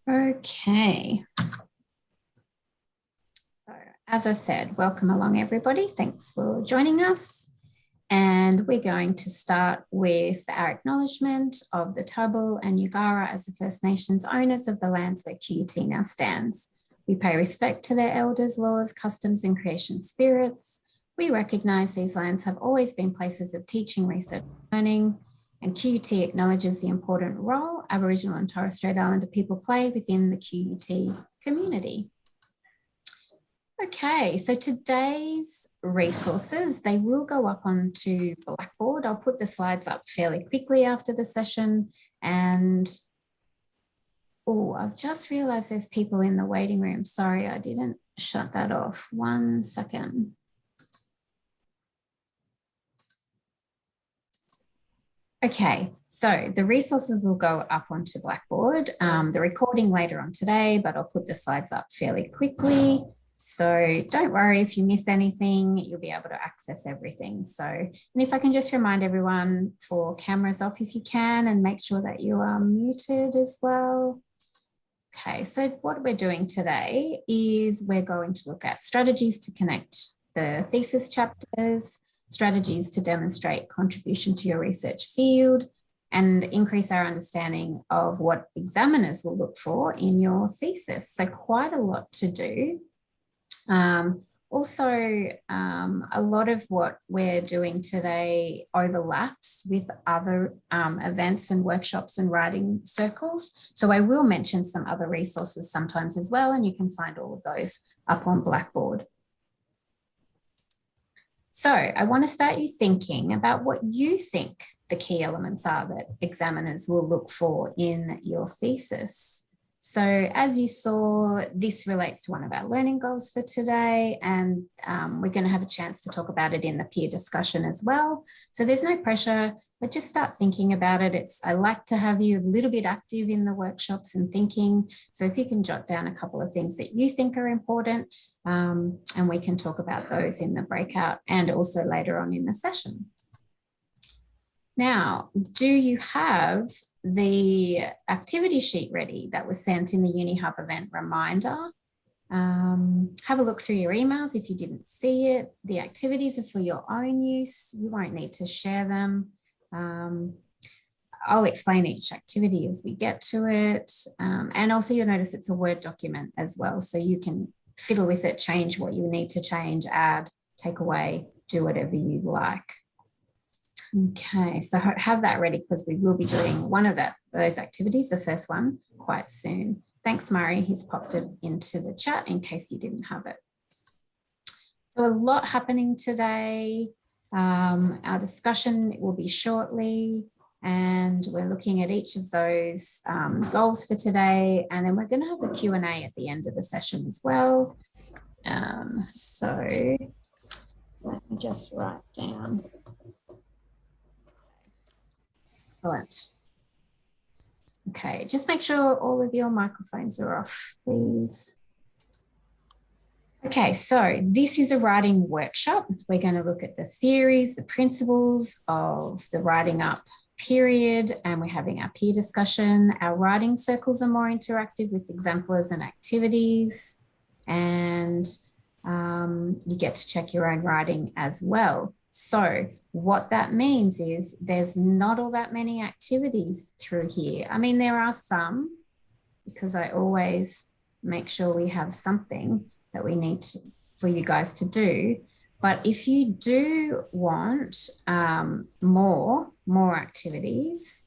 Okay. So, as I said, welcome along everybody. Thanks for joining us. And we're going to start with our acknowledgement of the Turrbal and Yagara as the First Nations owners of the lands where QUT now stands. We pay respect to their elders, laws, customs, and creation spirits. We recognise these lands have always been places of teaching, research, and learning, and QUT acknowledges the important role Aboriginal and Torres Strait Islander people play within the QUT community. Okay, so today's resources, they will go up onto Blackboard. I'll put the slides up fairly quickly after the session. And, oh, I've just realized there's people in the waiting room. Sorry, I didn't shut that off. 1 second. Okay, so the resources will go up onto Blackboard. The recording later on today, but I'll put the slides up fairly quickly. So don't worry if you miss anything, you'll be able to access everything. So, and if I can just remind everyone for cameras off if you can, and make sure that you are muted as well. Okay, so what we're doing today is we're going to look at strategies to connect the thesis chapters, strategies to demonstrate contribution to your research field, and increase our understanding of what examiners will look for in your thesis. So quite a lot to do. Also, a lot of what we're doing today overlaps with other events and workshops and writing circles. So I will mention some other resources sometimes as well, and you can find all of those up on Blackboard. So I want to start you thinking about what you think the key elements are that examiners will look for in your thesis. So as you saw, this relates to one of our learning goals for today, and we're going to have a chance to talk about it in the peer discussion as well. So there's no pressure, but just start thinking about it. I like to have you a little bit active in the workshops and thinking. So if you can jot down a couple of things that you think are important, and we can talk about those in the breakout and also later on in the session. Now, do you have the activity sheet ready that was sent in the UniHub event reminder? Have a look through your emails if you didn't see it. The activities are for your own use. You won't need to share them. I'll explain each activity as we get to it. And also you'll notice it's a Word document as well. So you can fiddle with it, change what you need to change, add, take away, do whatever you like. Okay, so have that ready because we will be doing one of those activities, the first one, quite soon. Thanks, Murray. He's popped it into the chat in case you didn't have it. So a lot happening today. Our discussion will be shortly, and we're looking at each of those goals for today, and then we're going to have a Q&A at the end of the session as well. So let me just write down. Excellent. Okay, just make sure all of your microphones are off, please. Okay, so this is a writing workshop. We're going to look at the theories, the principles of the writing up period, and we're having our peer discussion. Our writing circles are more interactive with exemplars and activities, and you get to check your own writing as well. So what that means is there's not all that many activities through here. I mean, there are some, because I always make sure we have something that we need for you guys to do. But if you do want more activities,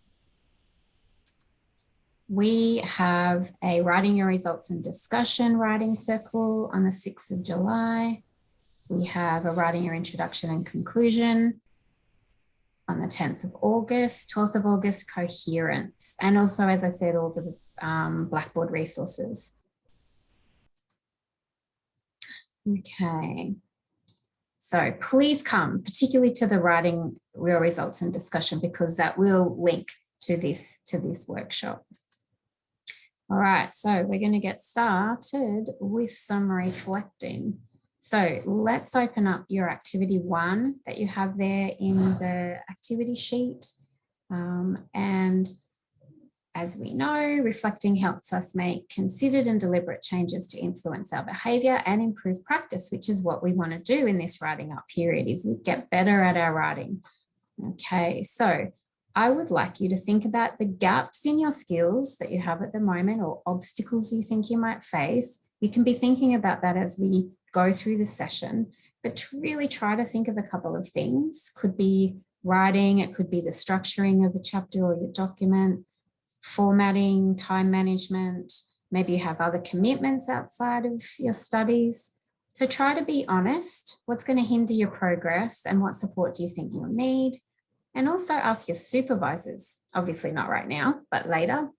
we have a writing your results and discussion writing circle on the 6th of July. We have a writing your introduction and conclusion on the 10th of August, 12th of August, coherence, and also, as I said, all the Blackboard resources. Okay, so please come, particularly to the writing real results and discussion, because that will link to this workshop. All right, so we're going to get started with some reflecting. So let's open up your activity 1 that you have there in the activity sheet. And as we know, reflecting helps us make considered and deliberate changes to influence our behavior and improve practice, which is what we want to do in this writing up period, is get better at our writing. Okay, so I would like you to think about the gaps in your skills that you have at the moment, or obstacles you think you might face. You can be thinking about that as we go through the session, but to really try to think of a couple of things. Could be writing, it could be the structuring of a chapter or your document, formatting, time management. Maybe you have other commitments outside of your studies. So try to be honest. What's going to hinder your progress, and what support do you think you'll need? And also ask your supervisors, obviously not right now, but later,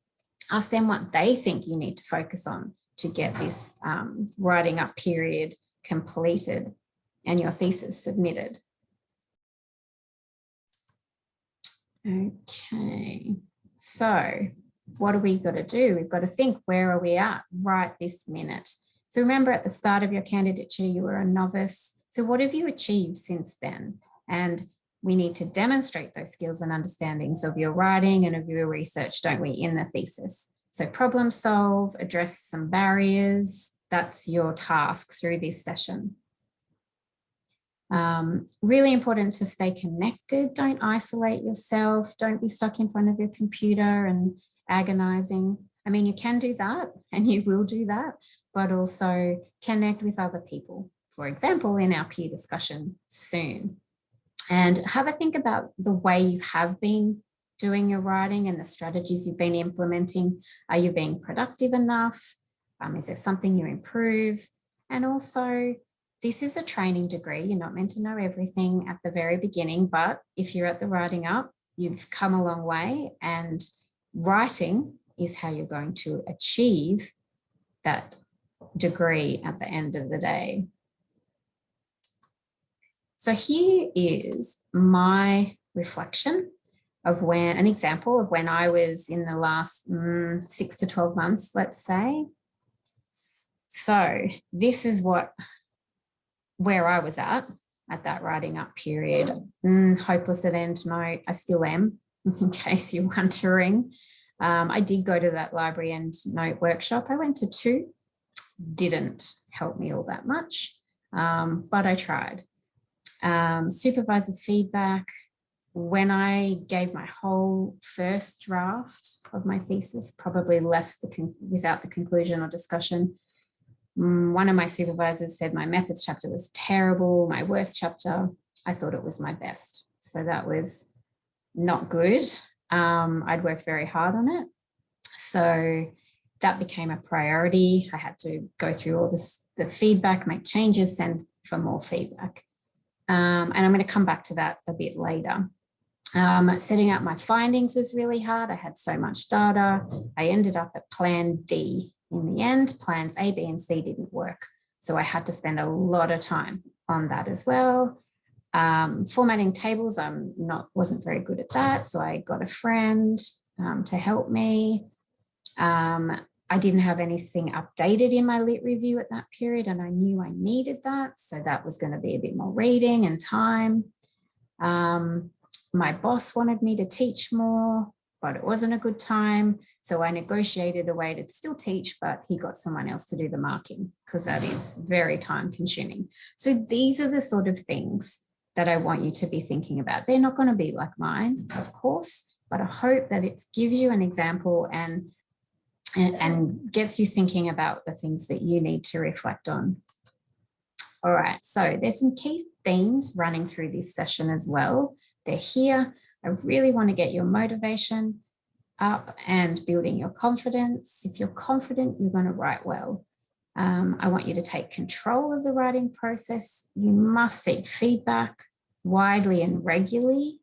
ask them what they think you need to focus on to get this writing up period completed and your thesis submitted. Okay, so what do we got to do? We've got to think, where are we at right this minute? So remember, at the start of your candidature, you were a novice. So what have you achieved since then? And we need to demonstrate those skills and understandings of your writing and of your research, don't we, in the thesis? So problem solve, address some barriers. That's your task through this session. Really important to stay connected. Don't isolate yourself. Don't be stuck in front of your computer and agonizing. I mean, you can do that and you will do that, but also connect with other people, for example, in our peer discussion soon. And have a think about the way you have been doing your writing and the strategies you've been implementing. Are you being productive enough? Is there something you improve? And also, this is a training degree. You're not meant to know everything at the very beginning, but if you're at the writing up, you've come a long way, and writing is how you're going to achieve that degree at the end of the day. So here is my reflection of an example of when I was in the last 6 to 12 months, let's say. So this is where I was at that writing up period. Hopeless at end note. I still am, in case you're wondering. I did go to that library end note workshop. I went to 2, didn't help me all that much, but I tried. Supervisor feedback. When I gave my whole first draft of my thesis, probably without the conclusion or discussion, one of my supervisors said my methods chapter was terrible. My worst chapter, I thought it was my best. So that was not good. I'd worked very hard on it. So that became a priority. I had to go through all the feedback, make changes, send for more feedback. And I'm going to come back to that a bit later. Setting out my findings was really hard. I had so much data. I ended up at plan D. In the end, plans A, B, and C didn't work. So I had to spend a lot of time on that as well. Formatting tables, wasn't very good at that. So I got a friend to help me. I didn't have anything updated in my lit review at that period, and I knew I needed that. So that was going to be a bit more reading and time. My boss wanted me to teach more, but it wasn't a good time. So I negotiated a way to still teach, but he got someone else to do the marking, because that is very time consuming. So these are the sort of things that I want you to be thinking about. They're not going to be like mine, of course, but I hope that it gives you an example and gets you thinking about the things that you need to reflect on. All right, so there's some key themes running through this session as well. They're here. I really want to get your motivation up and building your confidence. If you're confident, you're going to write well. I want you to take control of the writing process. You must seek feedback widely and regularly.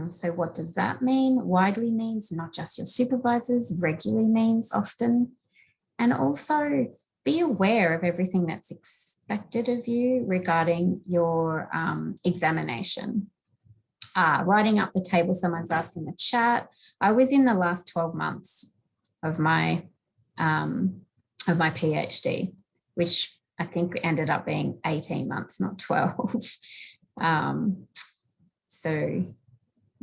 So what does that mean? Widely means not just your supervisors, regularly means often. And also be aware of everything that's expected of you regarding your examination. Writing up the table, someone's asked in the chat. I was in the last 12 months of my PhD, which I think ended up being 18 months, not 12. So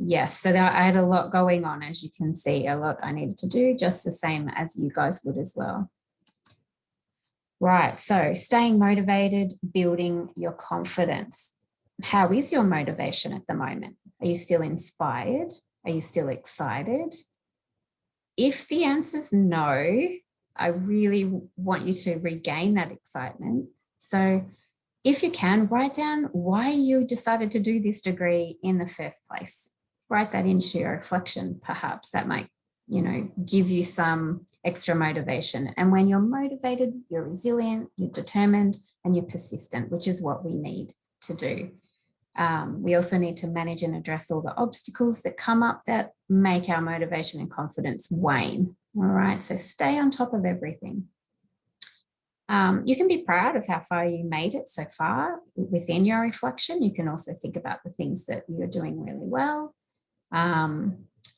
Yes, so I had a lot going on, as you can see, a lot I needed to do, just the same as you guys would as well. Right, so staying motivated, building your confidence. How is your motivation at the moment? Are you still inspired? Are you still excited? If the answer is no, I really want you to regain that excitement. So if you can, write down why you decided to do this degree in the first place. Write that into your reflection, perhaps. That might, give you some extra motivation. And when you're motivated, you're resilient, you're determined, and you're persistent, which is what we need to do. We also need to manage and address all the obstacles that come up that make our motivation and confidence wane. All right, so stay on top of everything. You can be proud of how far you made it so far within your reflection. You can also think about the things that you're doing really well.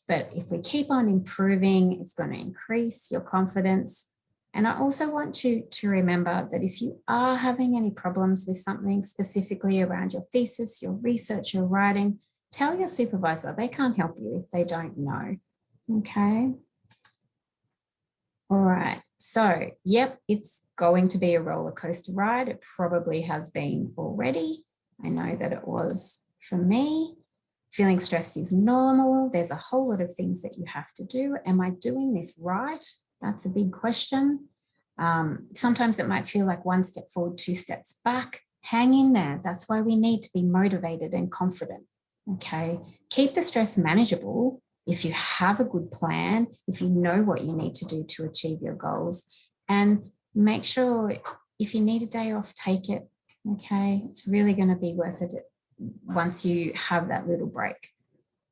But if we keep on improving, it's going to increase your confidence. And I also want you to remember that if you are having any problems with something specifically around your thesis, your research, your writing, tell your supervisor. They can't help you if they don't know. Okay. All right. So, yep, it's going to be a roller coaster ride. It probably has been already. I know that it was for me. Feeling stressed is normal. There's a whole lot of things that you have to do. Am I doing this right? That's a big question. Sometimes it might feel like one step forward, two steps back. Hang in there. That's why we need to be motivated and confident. Okay. Keep the stress manageable. If you have a good plan, if you know what you need to do to achieve your goals, and make sure if you need a day off, take it. Okay. It's really going to be worth it once you have that little break.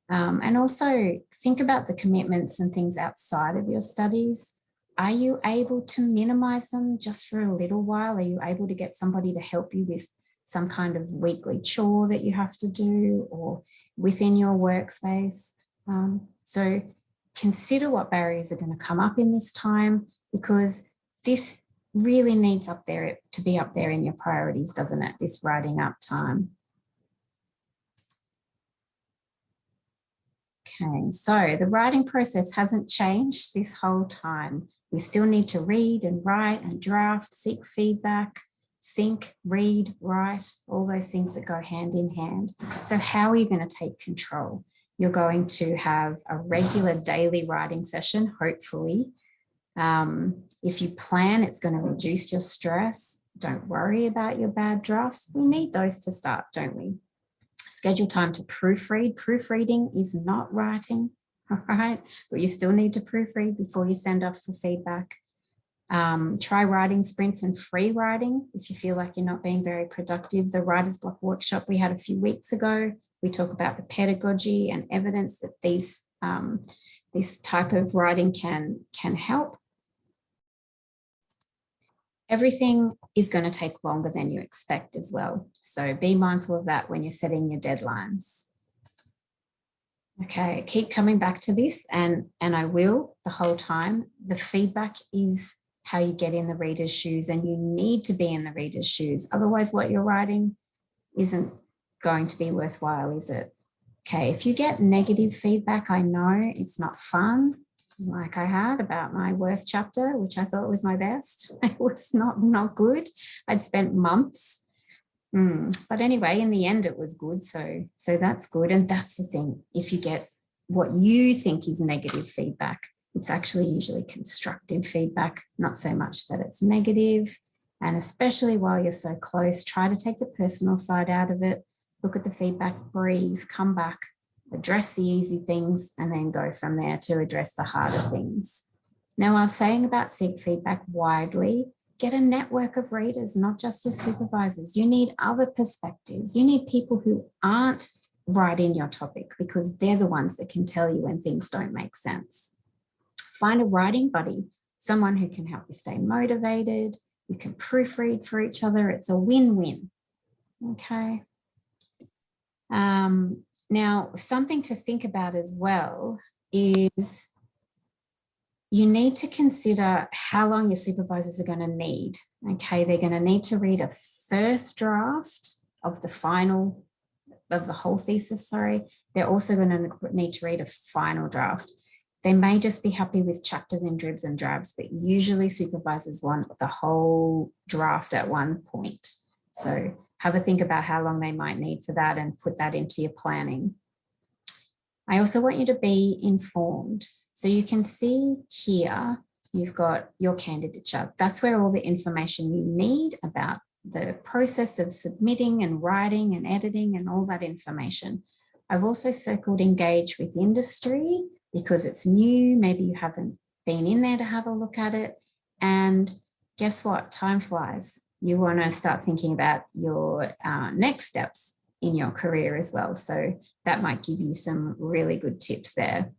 And also think about the commitments and things outside of your studies. Are you able to minimize them just for a little while? Are you able to get somebody to help you with some kind of weekly chore that you have to do or within your workspace? So consider what barriers are going to come up in this time, because this really needs to be up there in your priorities, doesn't it? This writing up time. Okay, so the writing process hasn't changed this whole time. We still need to read and write and draft, seek feedback, think, read, write, all those things that go hand in hand. So how are you going to take control? You're going to have a regular daily writing session, hopefully. If you plan, it's going to reduce your stress. Don't worry about your bad drafts. We need those to start, don't we? Schedule time to proofread. Proofreading is not writing, all right? But you still need to proofread before you send off for feedback. Try writing sprints and free writing if you feel like you're not being very productive. The writer's block workshop we had a few weeks ago, we talk about the pedagogy and evidence that this type of writing can help. Everything is going to take longer than you expect as well. So be mindful of that when you're setting your deadlines. Okay, keep coming back to this, and I will the whole time. The feedback is how you get in the reader's shoes, and you need to be in the reader's shoes. Otherwise, what you're writing isn't going to be worthwhile, is it? Okay, if you get negative feedback, I know it's not fun, like I had about my worst chapter, which I thought was my best. It was not good. I'd spent months. But anyway, in the end, it was good. So that's good. And that's the thing. If you get what you think is negative feedback, it's actually usually constructive feedback, not so much that it's negative. And especially while you're so close, try to take the personal side out of it. Look at the feedback, breathe, come back, address the easy things, and then go from there to address the harder things. Now, I was saying about seek feedback widely. Get a network of readers, not just your supervisors. You need other perspectives. You need people who aren't right in your topic, because they're the ones that can tell you when things don't make sense. Find a writing buddy, someone who can help you stay motivated. You can proofread for each other. It's a win-win. Okay. Now, something to think about as well is you need to consider how long your supervisors are going to need. Okay, they're going to need to read a first draft of the final of the whole thesis, sorry, they're also going to need to read a final draft. They may just be happy with chapters in dribs and drabs, but usually supervisors want the whole draft at one point. So have a think about how long they might need for that and put that into your planning. I also want you to be informed. So you can see here, you've got your candidature. That's where all the information you need about the process of submitting and writing and editing and all that information. I've also circled engage with industry because it's new. Maybe you haven't been in there to have a look at it. And guess what? Time flies. You want to start thinking about your next steps in your career as well. So that might give you some really good tips there.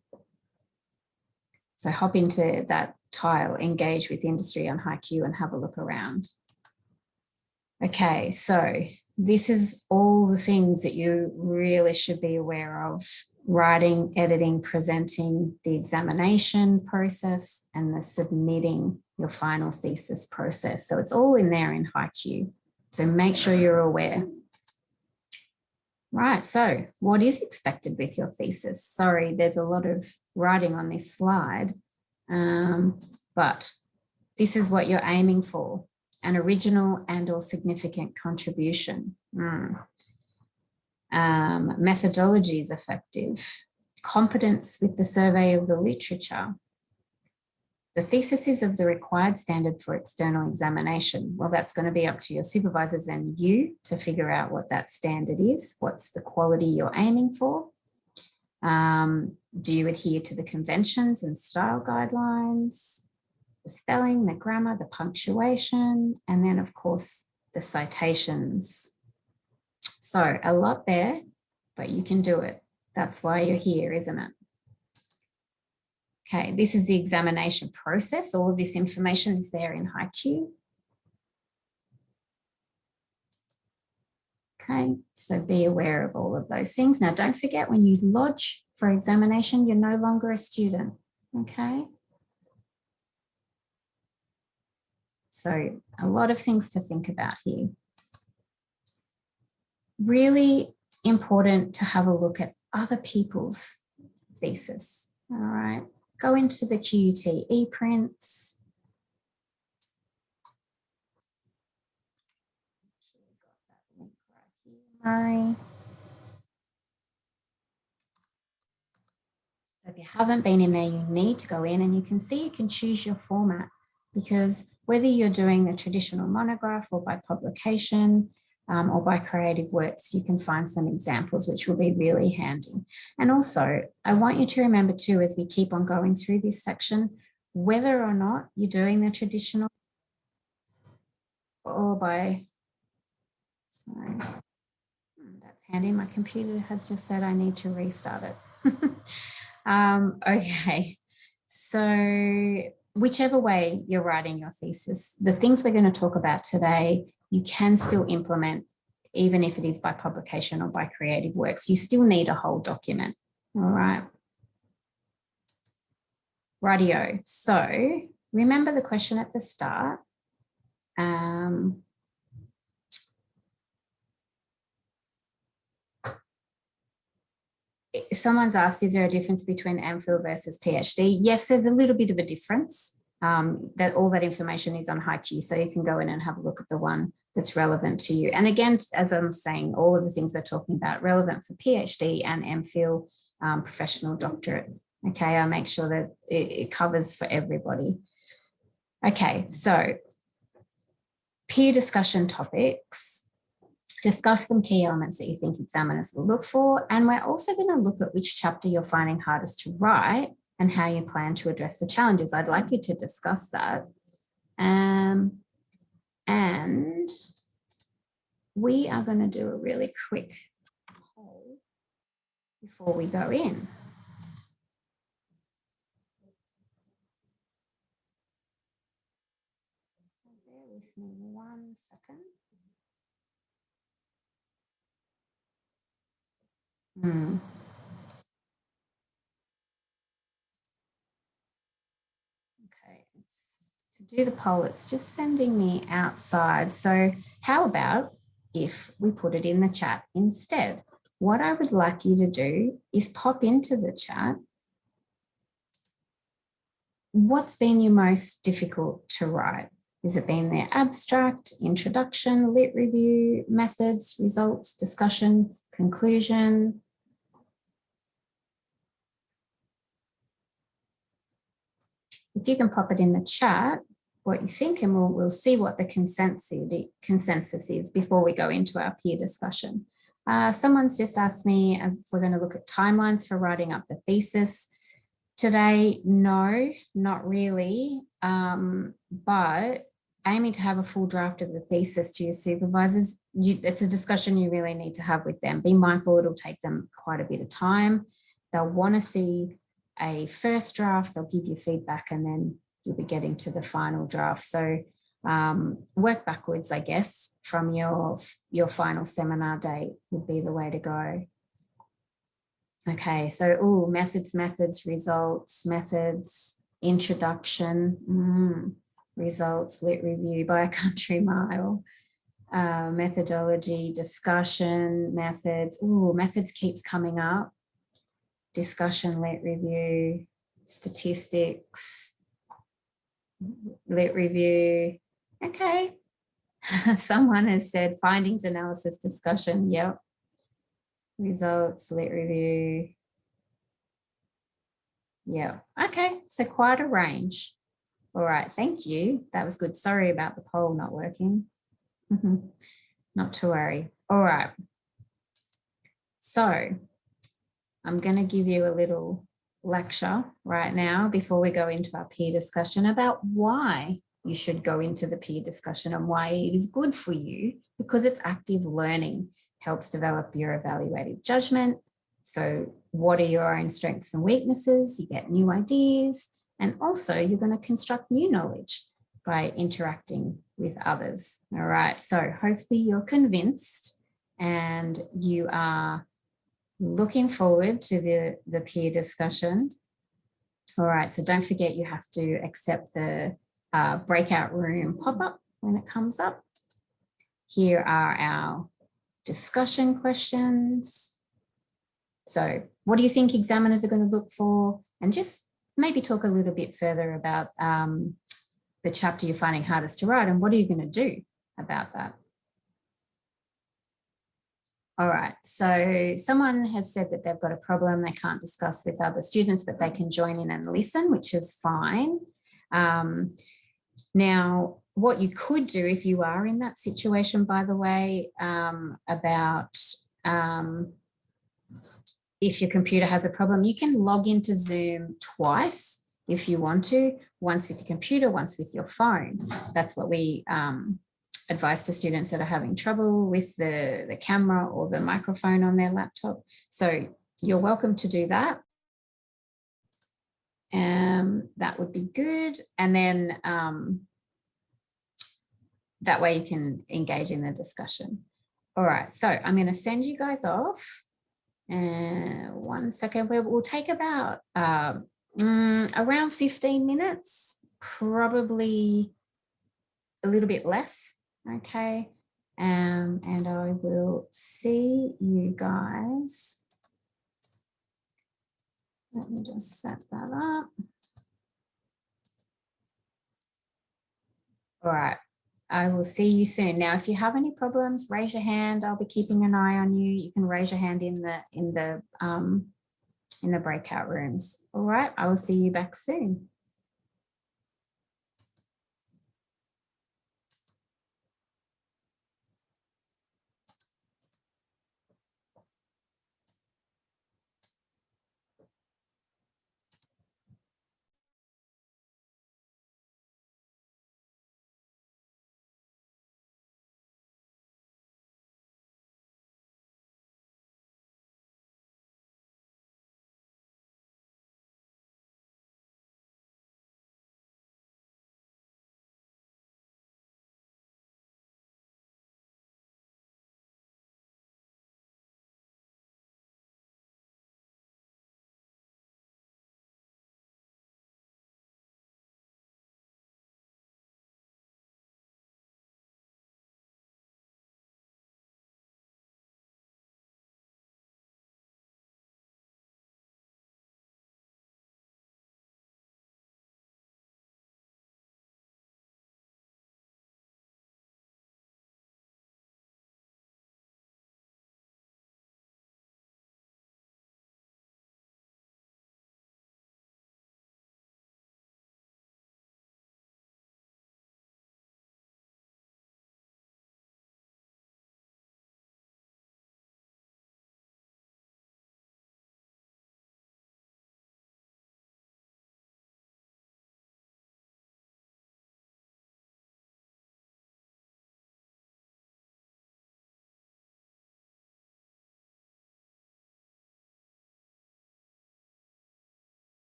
So hop into that tile, engage with industry on HiQ and have a look around. Okay, so this is all the things that you really should be aware of: writing, editing, presenting, the examination process, and the submitting your final thesis process. So it's all in there in HiQ. So make sure you're aware. Right, so what is expected with your thesis? Sorry, there's a lot of writing on this slide, but this is what you're aiming for: an original and or significant contribution. Methodology is effective. Competence with the survey of the literature. The thesis is of the required standard for external examination. Well, that's going to be up to your supervisors and you to figure out what that standard is. What's the quality you're aiming for? Do you adhere to the conventions and style guidelines? The spelling, the grammar, the punctuation, and then of course the citations. So a lot there, but you can do it. That's why you're here, isn't it? Okay, this is the examination process. All of this information is there in HiQ. Okay, so be aware of all of those things. Now, don't forget, when you lodge for examination, you're no longer a student, okay? So a lot of things to think about here. Really important to have a look at other people's thesis, all right? Go into the QUT ePrints. Murray. So if you haven't been in there, you need to go in, and you can see you can choose your format, because whether you're doing the traditional monograph or by publication or by creative works, you can find some examples which will be really handy. And also, I want you to remember too, as we keep on going through this section, whether or not you're doing the traditional or by, sorry, that's handy. My computer has just said I need to restart it. Okay, so whichever way you're writing your thesis, the things we're going to talk about today, you can still implement, even if it is by publication or by creative works. You still need a whole document, all right? Rightio. So remember the question at the start. Someone's asked, is there a difference between MPhil versus PhD? Yes, there's a little bit of a difference. That all that information is on HiQ, so you can go in and have a look at the one that's relevant to you. And again, as I'm saying, all of the things we're talking about relevant for PhD and MPhil, professional doctorate. Okay, I'll make sure that it covers for everybody. Okay, so peer discussion topics. Discuss some key elements that you think examiners will look for. And we're also going to look at which chapter you're finding hardest to write and how you plan to address the challenges. I'd like you to discuss that. And we are going to do a really quick poll before we go in. So bear with me 1 second. Okay, to do the poll, it's just sending me outside. So how about if we put it in the chat instead? what I would like you to do is pop into the chat what's been your most difficult to write. Has it been their abstract, introduction, lit review, methods, results, discussion, conclusion? If you can pop it in the chat, what you think, and we'll see what the consensus is before we go into our peer discussion. Someone's just asked me if we're going to look at timelines for writing up the thesis. Today, no, not really, but aiming to have a full draft of the thesis to your supervisors, it's a discussion you really need to have with them. Be mindful it'll take them quite a bit of time. They'll want to see a first draft, they'll give you feedback, and then you'll be getting to the final draft. So work backwards, I guess, from your final seminar date would be the way to go. Okay, so methods, results, methods, introduction, results, lit review by a country mile, methodology, discussion, methods. Methods keeps coming up. Discussion, lit review, statistics, lit review. Okay. Someone has said findings, analysis, discussion. Yep. Results, lit review. Yeah. Okay. So quite a range. All right. Thank you. That was good. Sorry about the poll not working. Not to worry. All right. So I'm going to give you a little lecture right now before we go into our peer discussion about why you should go into the peer discussion and why it is good for you, because it's active learning, helps develop your evaluative judgment. So what are your own strengths and weaknesses? You get new ideas, and also you're going to construct new knowledge by interacting with others. All right, so hopefully you're convinced and you are looking forward to the peer discussion. All right, so don't forget you have to accept the breakout room pop-up when it comes up. Here are our discussion questions. So what do you think examiners are going to look for? And just maybe talk a little bit further about the chapter you're finding hardest to write and what are you going to do about that? All right, so someone has said that they've got a problem they can't discuss with other students, but they can join in and listen, which is fine. Now, what you could do if you are in that situation, by the way, about if your computer has a problem, you can log into Zoom twice if you want to, once with your computer, once with your phone. That's what we advice to students that are having trouble with the camera or the microphone on their laptop. So you're welcome to do that. That would be good. And then that way you can engage in the discussion. All right, so I'm going to send you guys off. 1 second, we'll take about around 15 minutes, probably a little bit less. Okay, and I will see you guys. Let me just set that up. All right, I will see you soon. Now, if you have any problems, raise your hand. I'll be keeping an eye on you. You can raise your hand in the breakout rooms. All right, I will see you back soon.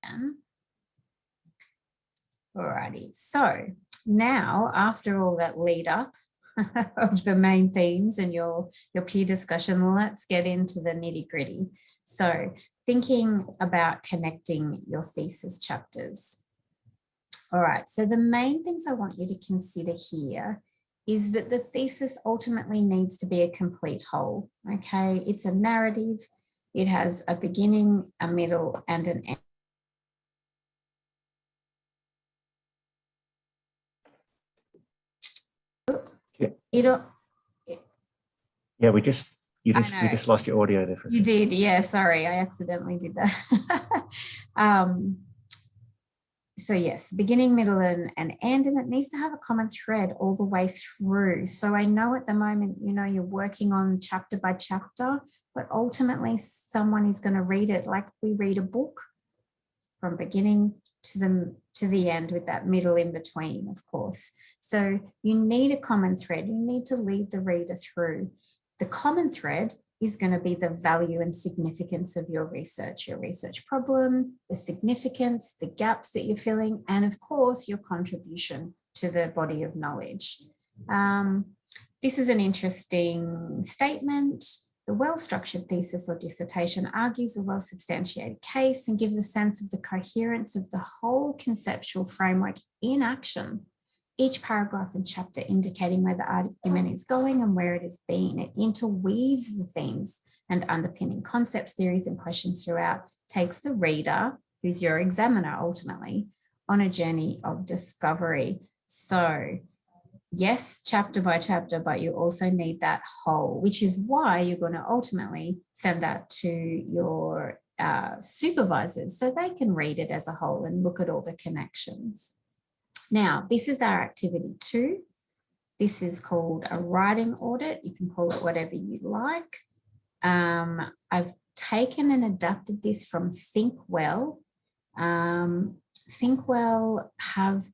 again. Alrighty, so now after all that lead up of the main themes and your peer discussion, let's get into the nitty gritty. So thinking about connecting your thesis chapters. All right, so the main things I want you to consider here is that the thesis ultimately needs to be a complete whole, okay? It's a narrative. It has a beginning, a middle, and an end. Yeah, we just lost your audio there for a second. You did, yeah, sorry, I accidentally did that. So yes, beginning, middle, and end, and it needs to have a common thread all the way through. So I know at the moment, you know, you're working on chapter by chapter, but ultimately someone is going to read it like we read a book from beginning to the end with that middle in between, of course. So you need a common thread. You need to lead the reader through. The common thread is going to be the value and significance of your research problem, the significance, the gaps that you're filling, and of course, your contribution to the body of knowledge. This is an interesting statement. The well-structured thesis or dissertation argues a well-substantiated case and gives a sense of the coherence of the whole conceptual framework in action. Each paragraph and chapter indicating where the argument is going and where it has been. It interweaves the themes and underpinning concepts, theories, and questions throughout, takes the reader, who's your examiner ultimately, on a journey of discovery. So yes, chapter by chapter, but you also need that whole, which is why you're going to ultimately send that to your supervisors so they can read it as a whole and look at all the connections. Now, this is our activity 2. This is called a writing audit. You can call it whatever you like. I've taken and adapted this from Think Well. Think Well have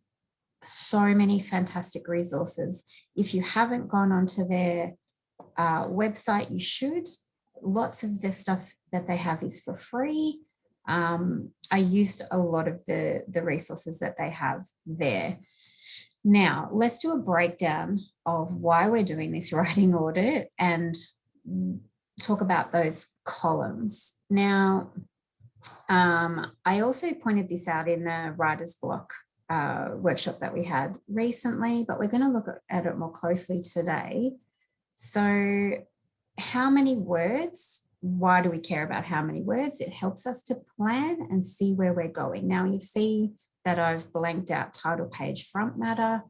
so many fantastic resources. If you haven't gone onto their website, you should. Lots of the stuff that they have is for free. I used a lot of the resources that they have there. Now, let's do a breakdown of why we're doing this writing audit and talk about those columns. Now, I also pointed this out in the writer's block workshop that we had recently, but we're going to look at it more closely today. So how many words? Why do we care about how many words? It helps us to plan and see where we're going. Now you see that I've blanked out title page front matter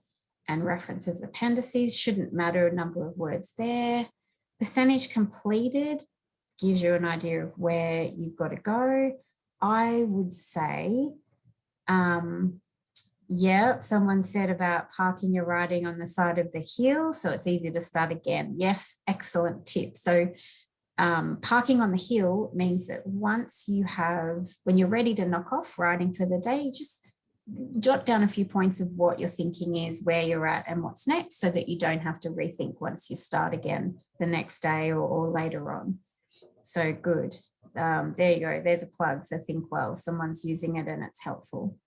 and references appendices. Shouldn't matter a number of words there. Percentage completed gives you an idea of where you've got to go. I would say, yeah, someone said about parking your writing on the side of the hill, so it's easy to start again. Yes, excellent tip. So parking on the hill means that once you have, when you're ready to knock off writing for the day, just jot down a few points of what your thinking is, where you're at and what's next, so that you don't have to rethink once you start again the next day or later on. So good. There you go. There's a plug for Think Well. Someone's using it and it's helpful.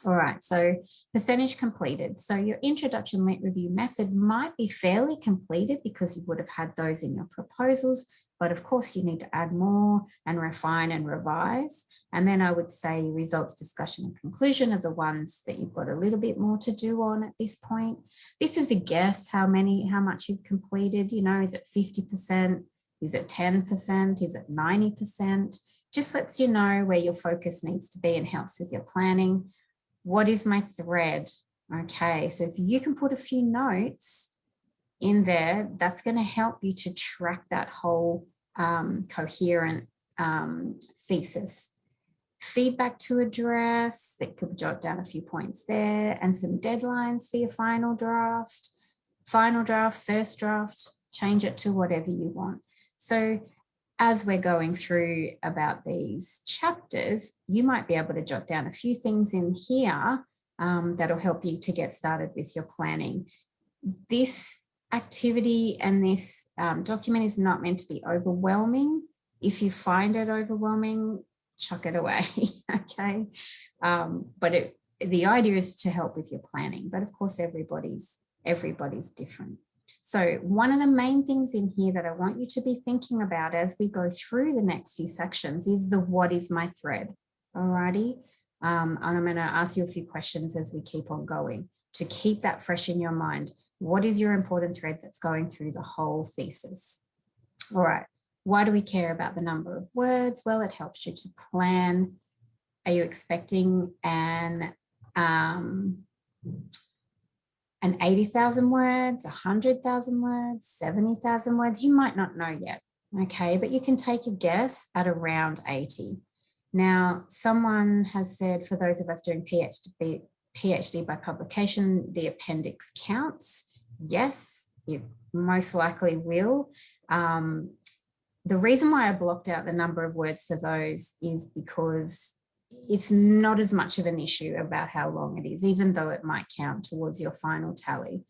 All right, so percentage completed. So your introduction lit review method might be fairly completed because you would have had those in your proposals, but of course you need to add more and refine and revise. And then I would say results, discussion, and conclusion are the ones that you've got a little bit more to do on at this point. This is a guess how much you've completed. You know, is it 50%? Is it 10%? Is it 90%? Just lets you know where your focus needs to be and helps with your planning. What is my thread? Okay, so if you can put a few notes in there, that's going to help you to track that whole coherent thesis. Feedback to address, that could jot down a few points there, and some deadlines for your final draft, first draft, change it to whatever you want. So as we're going through about these chapters, you might be able to jot down a few things in here that'll help you to get started with your planning. This activity and this document is not meant to be overwhelming. If you find it overwhelming, chuck it away. Okay. But the idea is to help with your planning, but of course everybody's different. So one of the main things in here that I want you to be thinking about as we go through the next few sections is the what is my thread. Alrighty. And I'm going to ask you a few questions as we keep on going to keep that fresh in your mind. What is your important thread that's going through the whole thesis? All right. Why do we care about the number of words? Well, it helps you to plan. Are you expecting an 80,000 words, 100,000 words, 70,000 words? You might not know yet, okay? But you can take a guess at around 80. Now, someone has said, for those of us doing PhD by publication, the appendix counts. Yes, it most likely will. The reason why I blocked out the number of words for those is because it's not as much of an issue about how long it is, even though it might count towards your final tally.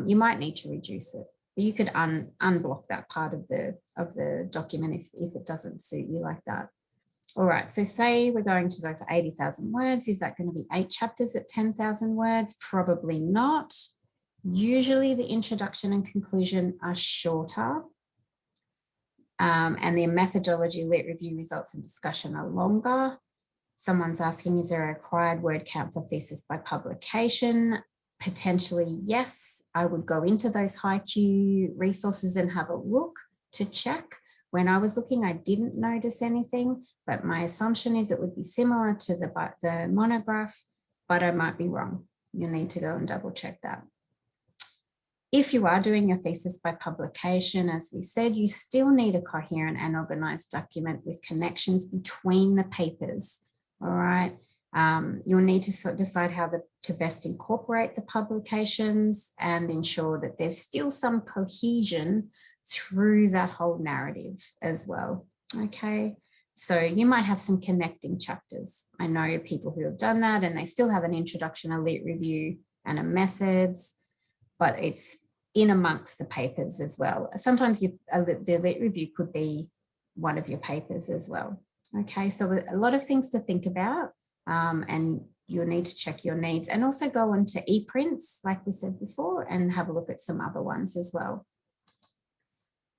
You might need to reduce it, but you could unblock that part of the document if it doesn't suit you like that. All right, so say we're going to go for 80,000 words. Is that going to be 8 chapters at 10,000 words? Probably not. Usually the introduction and conclusion are shorter. And the methodology, lit review, results and discussion are longer. Someone's asking, is there a required word count for thesis by publication? Potentially, yes. I would go into those HiQ resources and have a look to check. When I was looking, I didn't notice anything, but my assumption is it would be similar to the monograph, but I might be wrong. You'll need to go and double check that. If you are doing your thesis by publication, as we said, you still need a coherent and organized document with connections between the papers. All right. You'll need to decide how to best incorporate the publications and ensure that there's still some cohesion through that whole narrative as well. Okay. So you might have some connecting chapters. I know people who have done that and they still have an introduction, a lit review and a methods, but it's in amongst the papers as well. Sometimes the lit review could be one of your papers as well. Okay, so a lot of things to think about, and you'll need to check your needs and also go into ePrints, like we said before, and have a look at some other ones as well.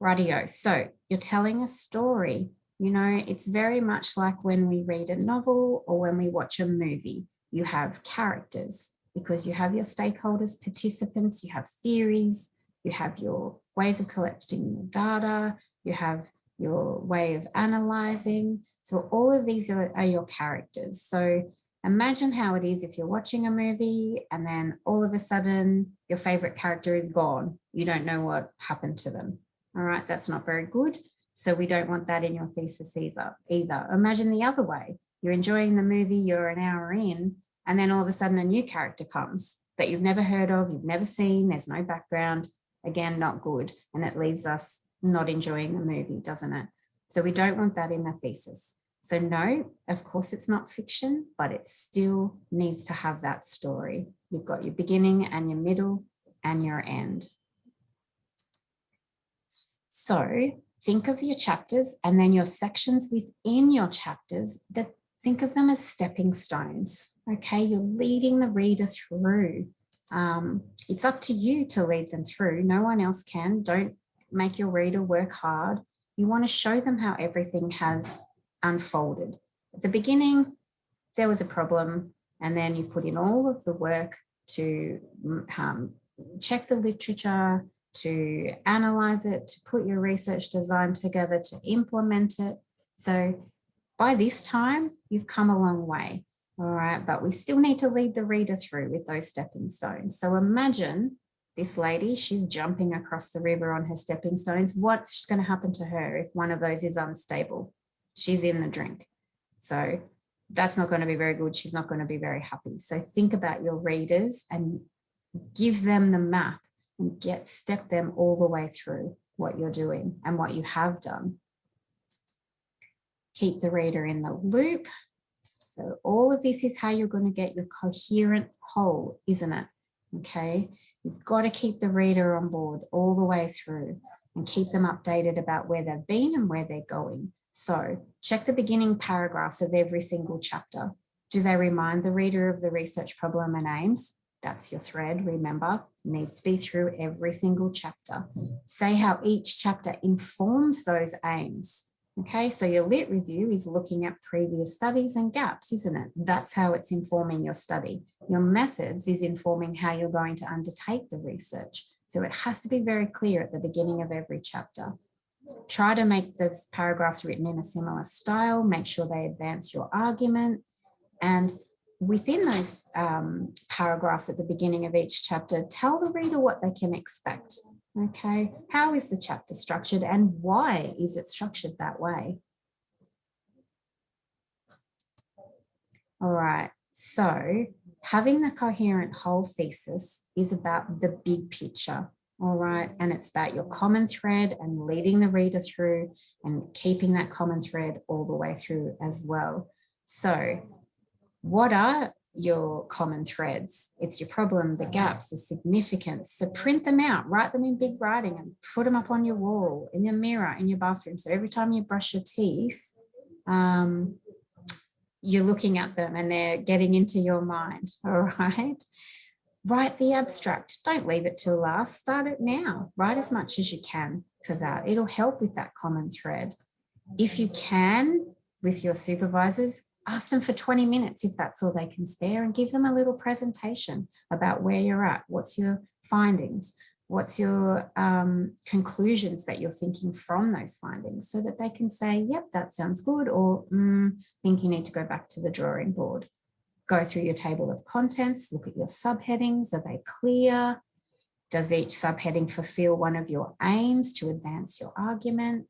Rightio, so you're telling a story. You know, it's very much like when we read a novel or when we watch a movie. You have characters because you have your stakeholders, participants, you have theories, you have your ways of collecting your data, you have your way of analyzing. So all of these are your characters. So imagine how it is if you're watching a movie and then all of a sudden your favorite character is gone. You don't know what happened to them. All right, that's not very good. So we don't want that in your thesis either. Imagine the other way. You're enjoying the movie, you're an hour in, and then all of a sudden a new character comes that you've never heard of, you've never seen, there's no background. Again, not good. And it leaves us not enjoying the movie, doesn't it? So we don't want that in the thesis. So no, of course it's not fiction, but it still needs to have that story. You've got your beginning and your middle and your end. So think of your chapters and then your sections within your chapters, that think of them as stepping stones. Okay, you're leading the reader through. It's up to you to lead them through. No one else can. Don't make your reader work hard. You want to show them how everything has unfolded. At the beginning, there was a problem, and then you've put in all of the work to check the literature, to analyze it, to put your research design together, to implement it. So by this time, you've come a long way. All right, but we still need to lead the reader through with those stepping stones. So imagine this lady, she's jumping across the river on her stepping stones. What's going to happen to her if one of those is unstable? She's in the drink. So that's not going to be very good. She's not going to be very happy. So think about your readers and give them the map and step them all the way through what you're doing and what you have done. Keep the reader in the loop. So all of this is how you're going to get your coherent whole, isn't it? Okay, you've got to keep the reader on board all the way through and keep them updated about where they've been and where they're going. So check the beginning paragraphs of every single chapter. Do they remind the reader of the research problem and aims? That's your thread, remember, it needs to be through every single chapter. Say how each chapter informs those aims. Okay, so your lit review is looking at previous studies and gaps, isn't it? That's how it's informing your study. Your methods is informing how you're going to undertake the research. So it has to be very clear at the beginning of every chapter. Try to make those paragraphs written in a similar style, make sure they advance your argument. And within those paragraphs at the beginning of each chapter, tell the reader what they can expect. Okay, how is the chapter structured and why is it structured that way? All right, so having the coherent whole thesis is about the big picture. All right, and it's about your common thread and leading the reader through and keeping that common thread all the way through as well. So what are your common threads? It's your problem, the gaps, the significance. So print them out, write them in big writing and put them up on your wall, in your mirror, in your bathroom. So every time you brush your teeth, you're looking at them and they're getting into your mind, all right? Write the abstract. Don't leave it till last. Start it now. Write as much as you can for that. It'll help with that common thread. If you can, with your supervisors, ask them for 20 minutes if that's all they can spare and give them a little presentation about where you're at. What's your findings? What's your conclusions that you're thinking from those findings so that they can say, yep, that sounds good, or think you need to go back to the drawing board. Go through your table of contents, look at your subheadings. Are they clear? Does each subheading fulfill one of your aims to advance your argument?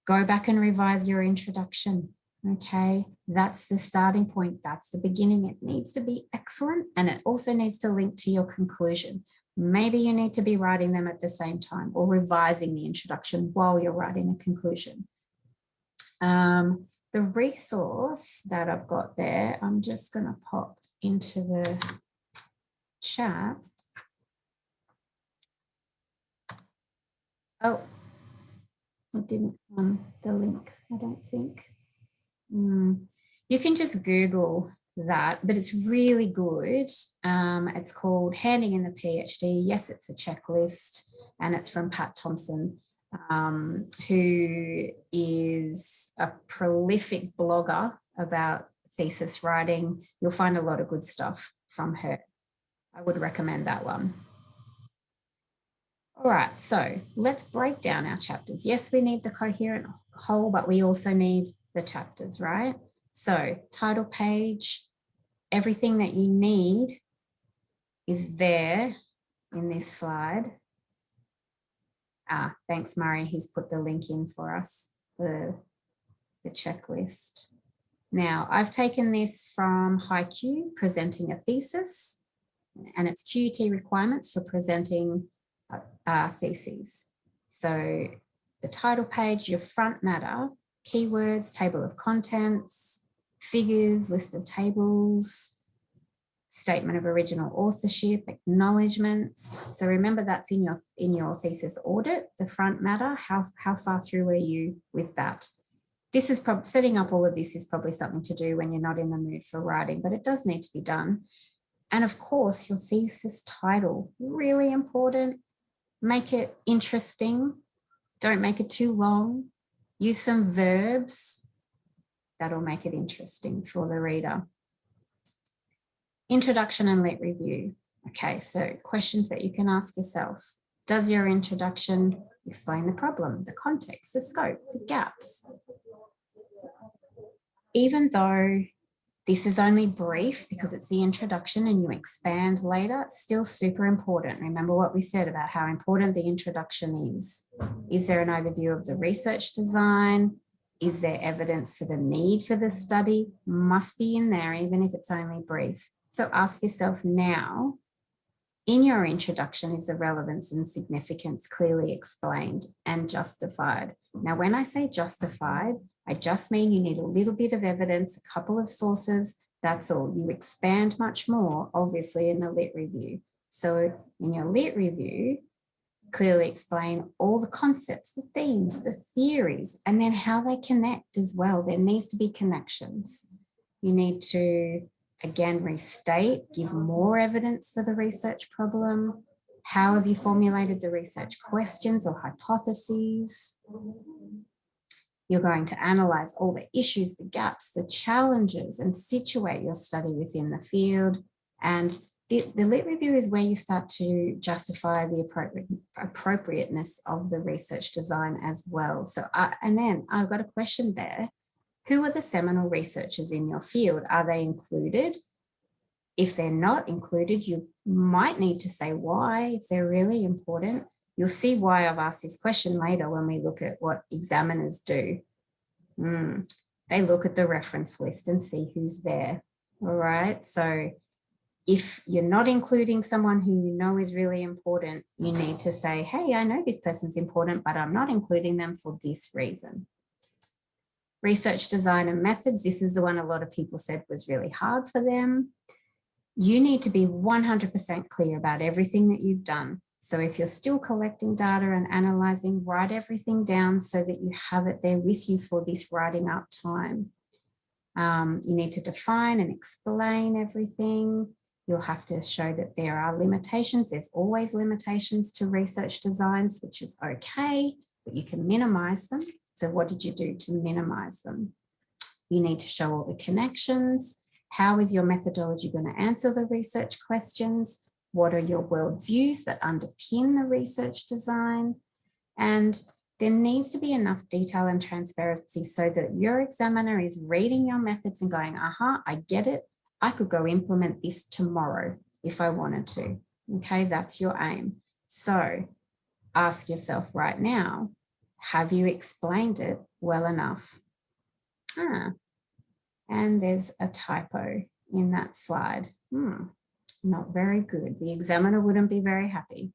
Go back and revise your introduction. Okay, that's the starting point. That's the beginning. It needs to be excellent and it also needs to link to your conclusion. Maybe you need to be writing them at the same time or revising the introduction while you're writing the conclusion. The resource that I've got there, I'm just going to pop into the chat. Oh, I didn't the link, I don't think. You can just Google that, but it's really good. It's called Handing in the PhD. Yes, it's a checklist and it's from Pat Thompson, who is a prolific blogger about thesis writing. You'll find a lot of good stuff from her. I would recommend that one. All right, so let's break down our chapters. Yes, we need the coherent whole, but we also need the chapters, right? So title page, everything that you need is there in this slide. Thanks, Murray. He's put the link in for us for the checklist. Now, I've taken this from HiQ, presenting a thesis, and it's QUT requirements for presenting theses. So the title page, your front matter, keywords, table of contents, figures, list of tables, statement of original authorship, acknowledgements. So remember that's in your thesis audit, the front matter. How far through are you with that? This is setting up all of this is probably something to do when you're not in the mood for writing, but it does need to be done. And of course, your thesis title, really important. Make it interesting. Don't make it too long. Use some verbs. That'll make it interesting for the reader. Introduction and lit review. Okay, so questions that you can ask yourself. Does your introduction explain the problem, the context, the scope, the gaps? Even though this is only brief because it's the introduction and you expand later, it's still super important. Remember what we said about how important the introduction is. Is there an overview of the research design? Is there evidence for the need for the study? Must be in there, even if it's only brief. So ask yourself now, in your introduction, is the relevance and significance clearly explained and justified? Now, when I say justified, I just mean you need a little bit of evidence, a couple of sources, that's all. You expand much more, obviously, in the lit review. So in your lit review, Clearly explain all the concepts, the themes, the theories, and then how they connect as well. There needs to be connections. You need to, again, restate, give more evidence for the research problem. How have you formulated the research questions or hypotheses? You're going to analyze all the issues, the gaps, the challenges, and situate your study within the field. And the lit review is where you start to justify the appropriateness of the research design as well. So, and then I've got a question there. Who are the seminal researchers in your field? Are they included? If they're not included, you might need to say why. If they're really important, you'll see why I've asked this question later when we look at what examiners do. They look at the reference list and see who's there. All right. So if you're not including someone who you know is really important, you need to say, hey, I know this person's important, but I'm not including them for this reason. Research design and methods. This is the one a lot of people said was really hard for them. You need to be 100% clear about everything that you've done. So if you're still collecting data and analyzing, write everything down so that you have it there with you for this writing up time. You need to define and explain everything. You'll have to show that there are limitations. There's always limitations to research designs, which is okay, but you can minimize them. So what did you do to minimize them? You need to show all the connections. How is your methodology going to answer the research questions? What are your worldviews that underpin the research design? And there needs to be enough detail and transparency so that your examiner is reading your methods and going, aha, I get it. I could go implement this tomorrow if I wanted to. Okay, that's your aim. So ask yourself right now, have you explained it well enough? And there's a typo in that slide. Not very good. The examiner wouldn't be very happy.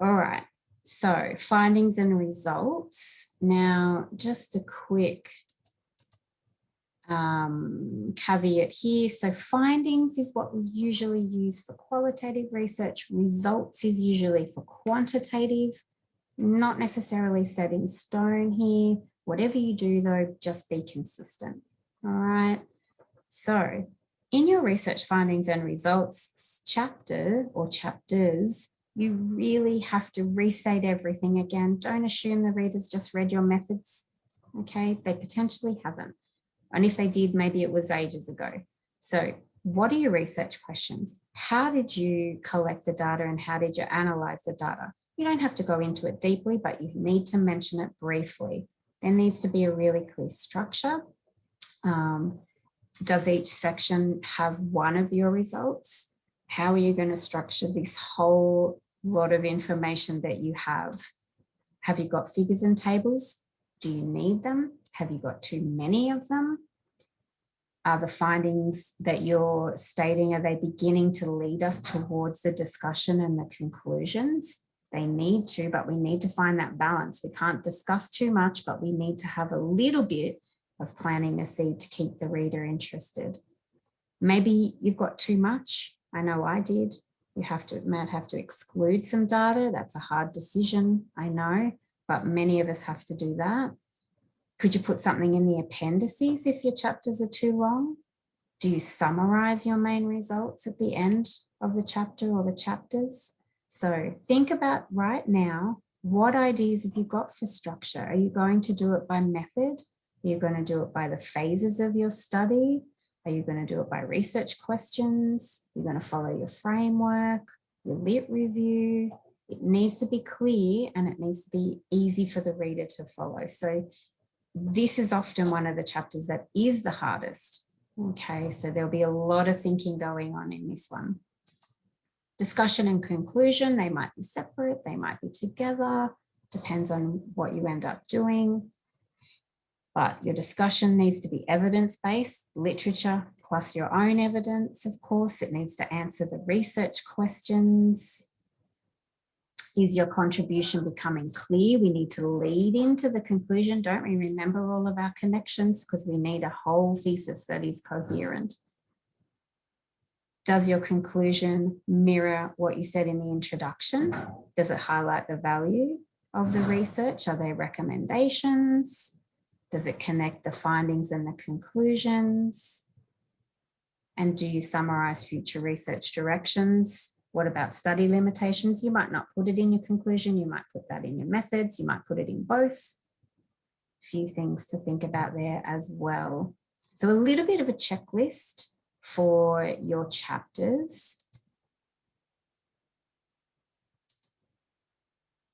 All right, so findings and results. Now, just a quick caveat here. So findings is what we usually use for qualitative research. Results is usually for quantitative, not necessarily set in stone here. Whatever you do though, just be consistent. All right. So in your research findings and results chapter or chapters, you really have to restate everything again. Don't assume the readers just read your methods. Okay, they potentially haven't. And if they did, maybe it was ages ago. So what are your research questions? How did you collect the data and how did you analyze the data? You don't have to go into it deeply, but you need to mention it briefly. There needs to be a really clear structure. Does each section have one of your results? How are you going to structure this whole lot of information that you have? Have you got figures and tables? Do you need them? Have you got too many of them? Are the findings that you're stating, are they beginning to lead us towards the discussion and the conclusions? They need to, but we need to find that balance. We can't discuss too much, but we need to have a little bit of planting the seed to keep the reader interested. Maybe you've got too much. I know I did. You might have to exclude some data. That's a hard decision, I know, but many of us have to do that. Could you put something in the appendices if your chapters are too long? Do you summarize your main results at the end of the chapter or the chapters? So think about right now, what ideas have you got for structure? Are you going to do it by method? Are you going to do it by the phases of your study? Are you going to do it by research questions? You're going to follow your framework, your lit review. It needs to be clear and it needs to be easy for the reader to follow. So this is often one of the chapters that is the hardest. Okay, so there'll be a lot of thinking going on in this one. Discussion and conclusion, they might be separate, they might be together, depends on what you end up doing. But your discussion needs to be evidence-based, literature plus your own evidence, of course. It needs to answer the research questions. Is your contribution becoming clear? We need to lead into the conclusion. Don't we remember all of our connections? Because we need a whole thesis that is coherent. Does your conclusion mirror what you said in the introduction? Does it highlight the value of the research? Are there recommendations? Does it connect the findings and the conclusions? And do you summarize future research directions? What about study limitations? You might not put it in your conclusion. You might put that in your methods. You might put it in both. A few things to think about there as well. So a little bit of a checklist for your chapters.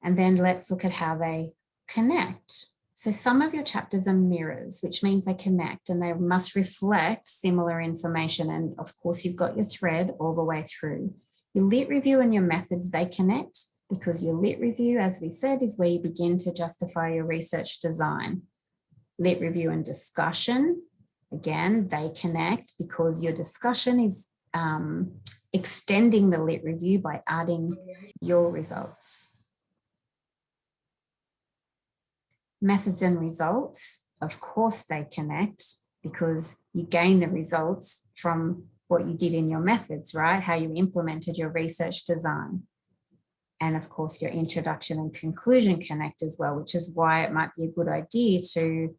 And then let's look at how they connect. So some of your chapters are mirrors, which means they connect and they must reflect similar information. And of course, you've got your thread all the way through. Your lit review and your methods, they connect because your lit review, as we said, is where you begin to justify your research design. Lit review and discussion, again, they connect because your discussion is extending the lit review by adding your results. Methods and results, of course they connect because you gain the results from what you did in your methods, right? How you implemented your research design. And of course, your introduction and conclusion connect as well, which is why it might be a good idea to,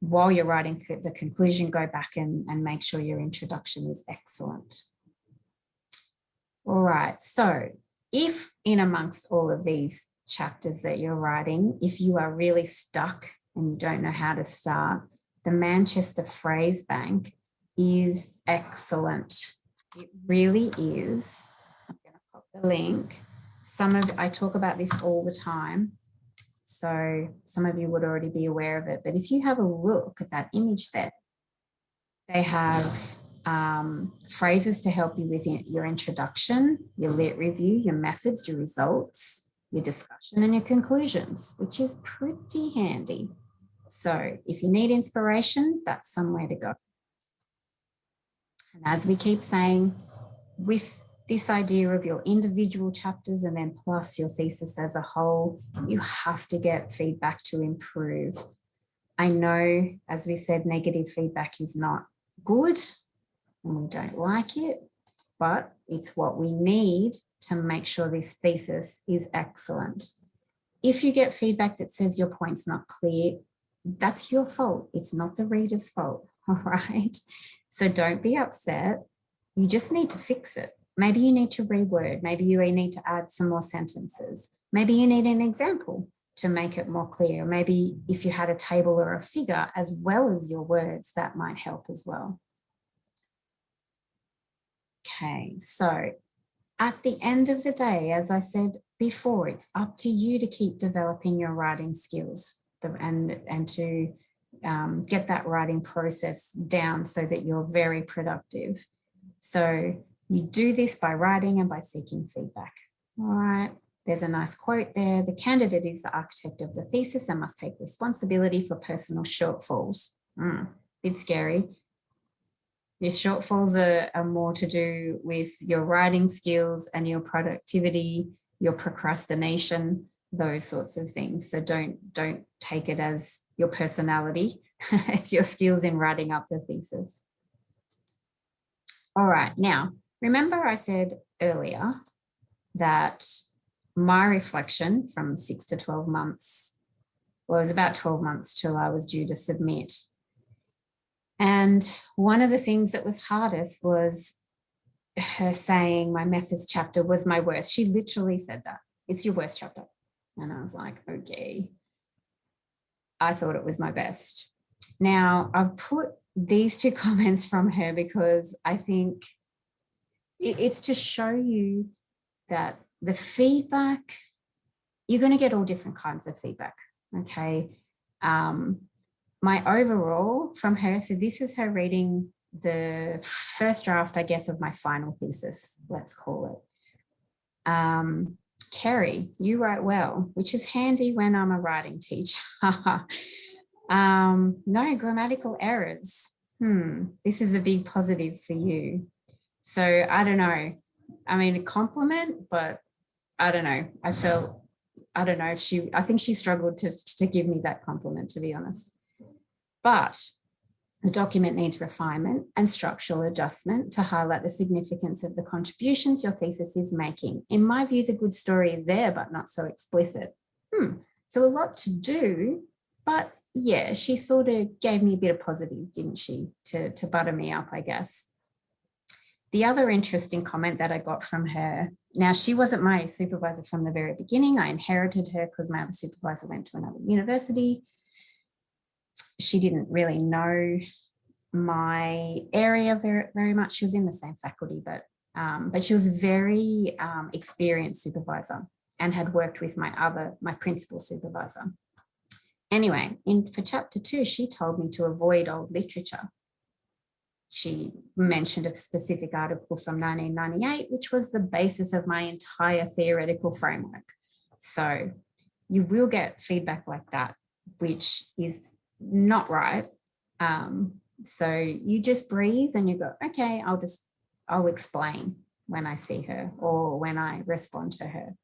while you're writing the conclusion, go back and make sure your introduction is excellent. All right, so if in amongst all of these chapters that you're writing, if you are really stuck and you don't know how to start, the Manchester Phrase Bank is excellent. It really is. I'm going to pop the link. I talk about this all the time, so some of you would already be aware of it, but if you have a look at that image there, they have phrases to help you with your introduction, your lit review, your methods, your results, your discussion, and your conclusions, which is pretty handy. So if you need inspiration, that's somewhere to go. And as we keep saying, with this idea of your individual chapters and then plus your thesis as a whole, you have to get feedback to improve. I know, as we said, negative feedback is not good and we don't like it, but it's what we need to make sure this thesis is excellent. If you get feedback that says your point's not clear, that's your fault. It's not the reader's fault, all right? So don't be upset. You just need to fix it. Maybe you need to reword. Maybe you need to add some more sentences. Maybe you need an example to make it more clear. Maybe if you had a table or a figure as well as your words, that might help as well. Okay, so at the end of the day, as I said before, it's up to you to keep developing your writing skills and to get that writing process down so that you're very productive. So you do this by writing and by seeking feedback. All right, there's a nice quote there. The candidate is the architect of the thesis and must take responsibility for personal shortfalls. Bit scary. Your shortfalls are more to do with your writing skills and your productivity, your procrastination, those sorts of things. So don't take it as your personality. It's your skills in writing up the thesis. All right, now, remember I said earlier that my reflection from 6 to 12 months, well, it was about 12 months till I was due to submit. And one of the things that was hardest was her saying my methods chapter was my worst. She literally said that. It's your worst chapter. And I was like, okay. I thought it was my best. Now, I've put these two comments from her because I think it's to show you that the feedback, you're going to get all different kinds of feedback, okay? My overall from her, so this is her reading the first draft, I guess, of my final thesis, let's call it. Kerry, you write well, which is handy when I'm a writing teacher. No grammatical errors. This is a big positive for you. So I don't know. I mean, a compliment, but I don't know. I don't know if I think she struggled to give me that compliment, to be honest. But The document needs refinement and structural adjustment to highlight the significance of the contributions your thesis is making. In my view, the good story is there, but not so explicit. So a lot to do, but yeah, she sort of gave me a bit of positive, didn't she, to butter me up, I guess. The other interesting comment that I got from her, now she wasn't my supervisor from the very beginning. I inherited her because my other supervisor went to another university. She didn't really know my area very much. She was in the same faculty, but she was a very experienced supervisor and had worked with my principal supervisor. Anyway, for chapter 2, she told me to avoid old literature. She mentioned a specific article from 1998, which was the basis of my entire theoretical framework. So you will get feedback like that, which is not right. So you just breathe and you go, okay, I'll explain when I see her or when I respond to her.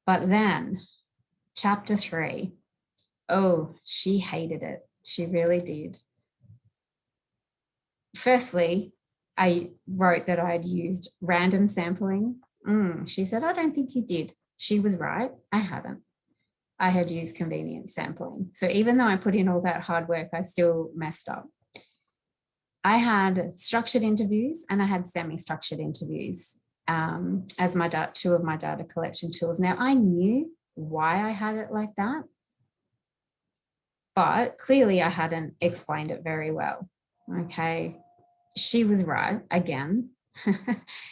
But then chapter 3, oh, she hated it. She really did. Firstly, I wrote that I had used random sampling. She said, I don't think you did. She was right. I hadn't. I had used convenient sampling. So even though I put in all that hard work, I still messed up. I had structured interviews and I had semi-structured interviews as my two of my data collection tools. Now, I knew why I had it like that, but clearly I hadn't explained it very well. Okay. She was right again.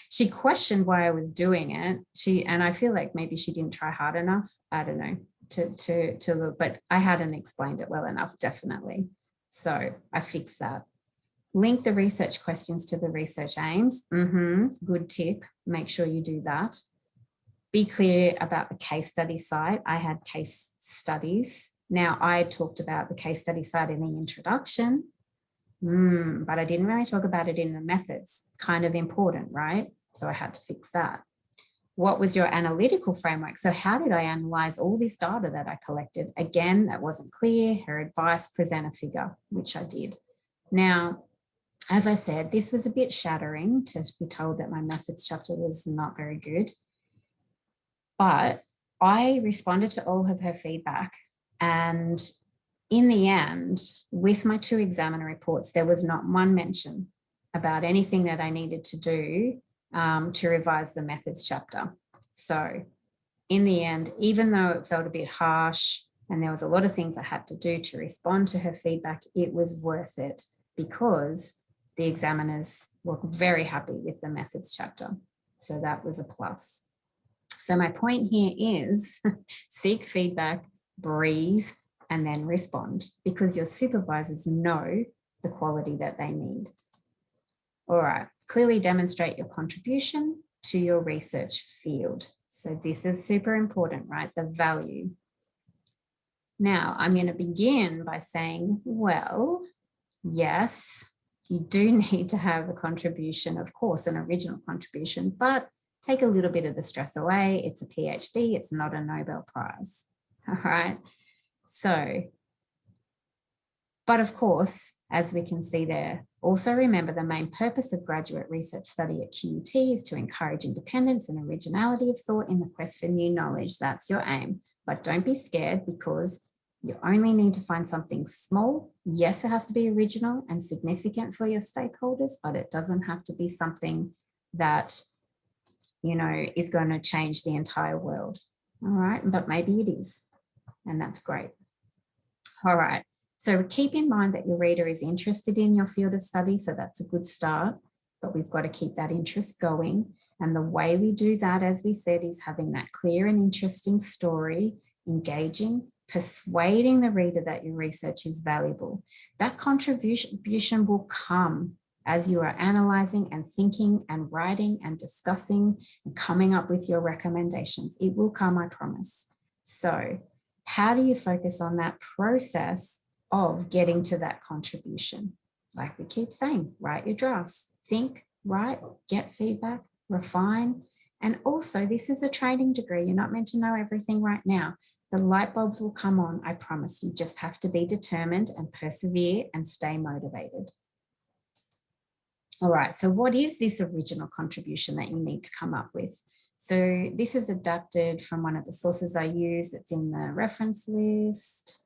She questioned why I was doing it. And I feel like maybe she didn't try hard enough. I don't know, to look, but I hadn't explained it well enough, definitely. So I fixed that. Link the research questions to the research aims. Good tip. Make sure you do that. Be clear about the case study site. I had case studies. Now, I talked about the case study site in the introduction, but I didn't really talk about it in the methods. Kind of important, right? So I had to fix that. What was your analytical framework? So how did I analyze all this data that I collected? Again, that wasn't clear. Her advice, present a figure, which I did. Now, as I said, this was a bit shattering to be told that my methods chapter was not very good. But I responded to all of her feedback. And in the end, with my 2 examiner reports, there was not one mention about anything that I needed to do to revise the methods chapter. So in the end, even though it felt a bit harsh and there was a lot of things I had to do to respond to her feedback, it was worth it because the examiners were very happy with the methods chapter. So that was a plus. So my point here is seek feedback, breathe, and then respond because your supervisors know the quality that they need. All right, clearly demonstrate your contribution to your research field. So this is super important, right? The value. Now, I'm going to begin by saying, well, yes, you do need to have a contribution, of course, an original contribution, but take a little bit of the stress away. It's a PhD, it's not a Nobel Prize. All right. So, but of course, as we can see there, also remember the main purpose of graduate research study at QUT is to encourage independence and originality of thought in the quest for new knowledge. That's your aim. But don't be scared because you only need to find something small. Yes, it has to be original and significant for your stakeholders, but it doesn't have to be something that, you know, is going to change the entire world. All right, but maybe it is, and that's great. All right, so keep in mind that your reader is interested in your field of study, so that's a good start, but we've got to keep that interest going. And the way we do that, as we said, is having that clear and interesting story, engaging, persuading the reader that your research is valuable. That contribution will come as you are analyzing and thinking and writing and discussing and coming up with your recommendations. It will come, I promise. So how do you focus on that process of getting to that contribution? Like we keep saying, write your drafts, think, write, get feedback, refine. And also, this is a training degree. You're not meant to know everything right now. The light bulbs will come on, I promise. You just have to be determined and persevere and stay motivated. All right, so what is this original contribution that you need to come up with? So this is adapted from one of the sources I use. It's in the reference list.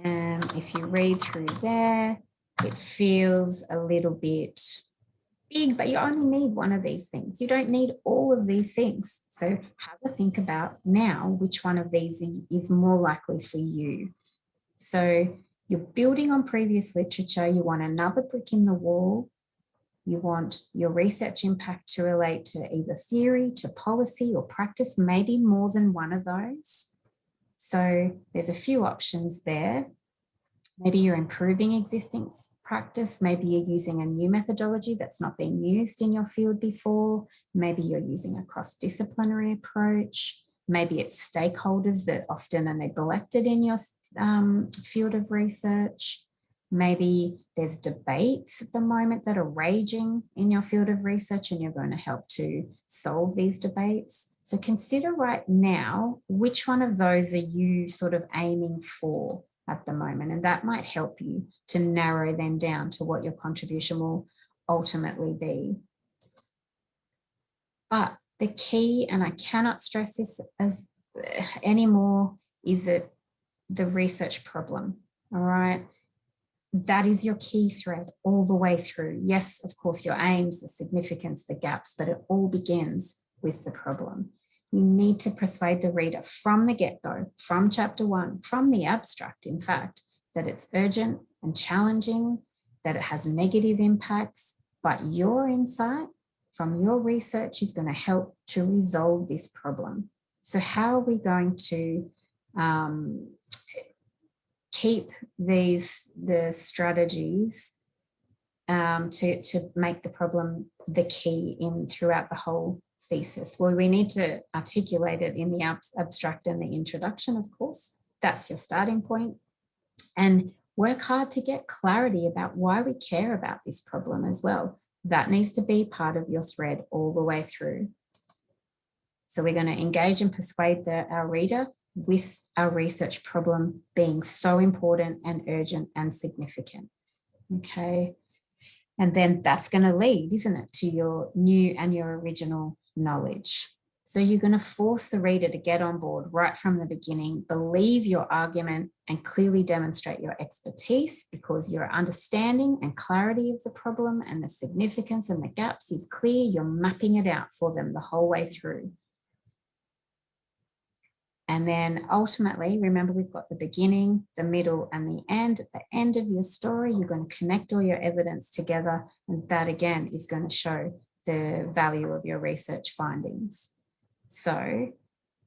And if you read through there, it feels a little bit big, but you only need one of these things. You don't need all of these things. So have a think about now which one of these is more likely for you. So you're building on previous literature. You want another brick in the wall. You want your research impact to relate to either theory, to policy, or practice, maybe more than one of those. So there's a few options there. Maybe you're improving existing practice. Maybe you're using a new methodology that's not been used in your field before. Maybe you're using a cross-disciplinary approach. Maybe it's stakeholders that often are neglected in your field of research. Maybe there's debates at the moment that are raging in your field of research and you're going to help to solve these debates. So consider right now, which one of those are you sort of aiming for at the moment? And that might help you to narrow them down to what your contribution will ultimately be. But the key, and I cannot stress this as anymore, is that the research problem, all right? That is your key thread all the way through. Yes, of course, your aims, the significance, the gaps, but it all begins with the problem. You need to persuade the reader from the get-go, from chapter 1, from the abstract, in fact, that it's urgent and challenging, that it has negative impacts, but your insight from your research is going to help to resolve this problem. So how are we going to keep the strategies to make the problem the key in throughout the whole thesis? Well, we need to articulate it in the abstract and the introduction, of course. That's your starting point. And work hard to get clarity about why we care about this problem as well. That needs to be part of your thread all the way through. So we're going to engage and persuade our reader with our research problem being so important and urgent and significant. Okay. And then that's going to lead, isn't it, to your new and your original knowledge. So you're going to force the reader to get on board right from the beginning, believe your argument and clearly demonstrate your expertise, because your understanding and clarity of the problem and the significance and the gaps is clear. You're mapping it out for them the whole way through. And then ultimately, remember, we've got the beginning, the middle, and the end. At the end of your story, you're going to connect all your evidence together. And that, again, is going to show the value of your research findings. So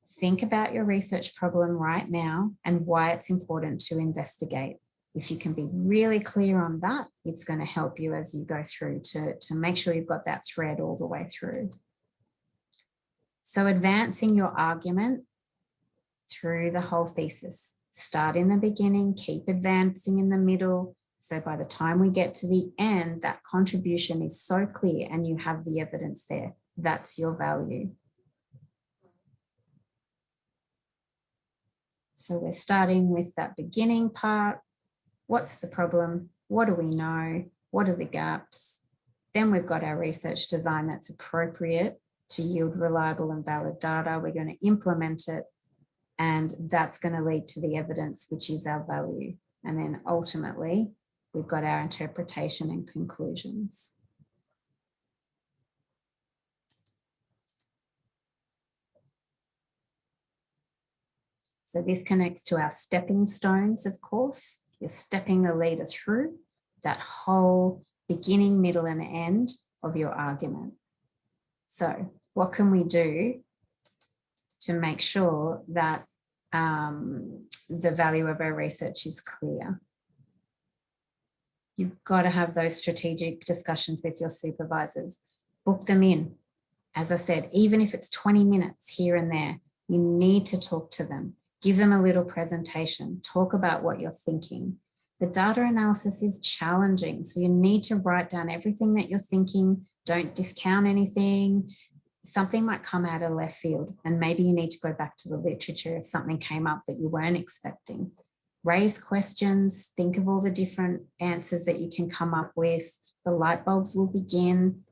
think about your research problem right now and why it's important to investigate. If you can be really clear on that, it's going to help you as you go through to make sure you've got that thread all the way through. So advancing your argument through the whole thesis. Start in the beginning, keep advancing in the middle. So by the time we get to the end, that contribution is so clear and you have the evidence there. That's your value. So we're starting with that beginning part. What's the problem? What do we know? What are the gaps? Then we've got our research design that's appropriate to yield reliable and valid data. We're going to implement it. And that's going to lead to the evidence, which is our value. And then ultimately, we've got our interpretation and conclusions. So this connects to our stepping stones, of course. You're stepping the leader through that whole beginning, middle, and end of your argument. So what can we do to make sure that the value of our research is clear? You've got to have those strategic discussions with your supervisors. Book them in. As I said, even if it's 20 minutes here and there, you need to talk to them. Give them a little presentation. Talk about what you're thinking. The data analysis is challenging, so you need to write down everything that you're thinking. Don't discount anything. something might come out of left field, and maybe you need to go back to the literature if something came up that you weren't expecting. Raise questions, think of all the different answers that you can come up with. The light bulbs will begin.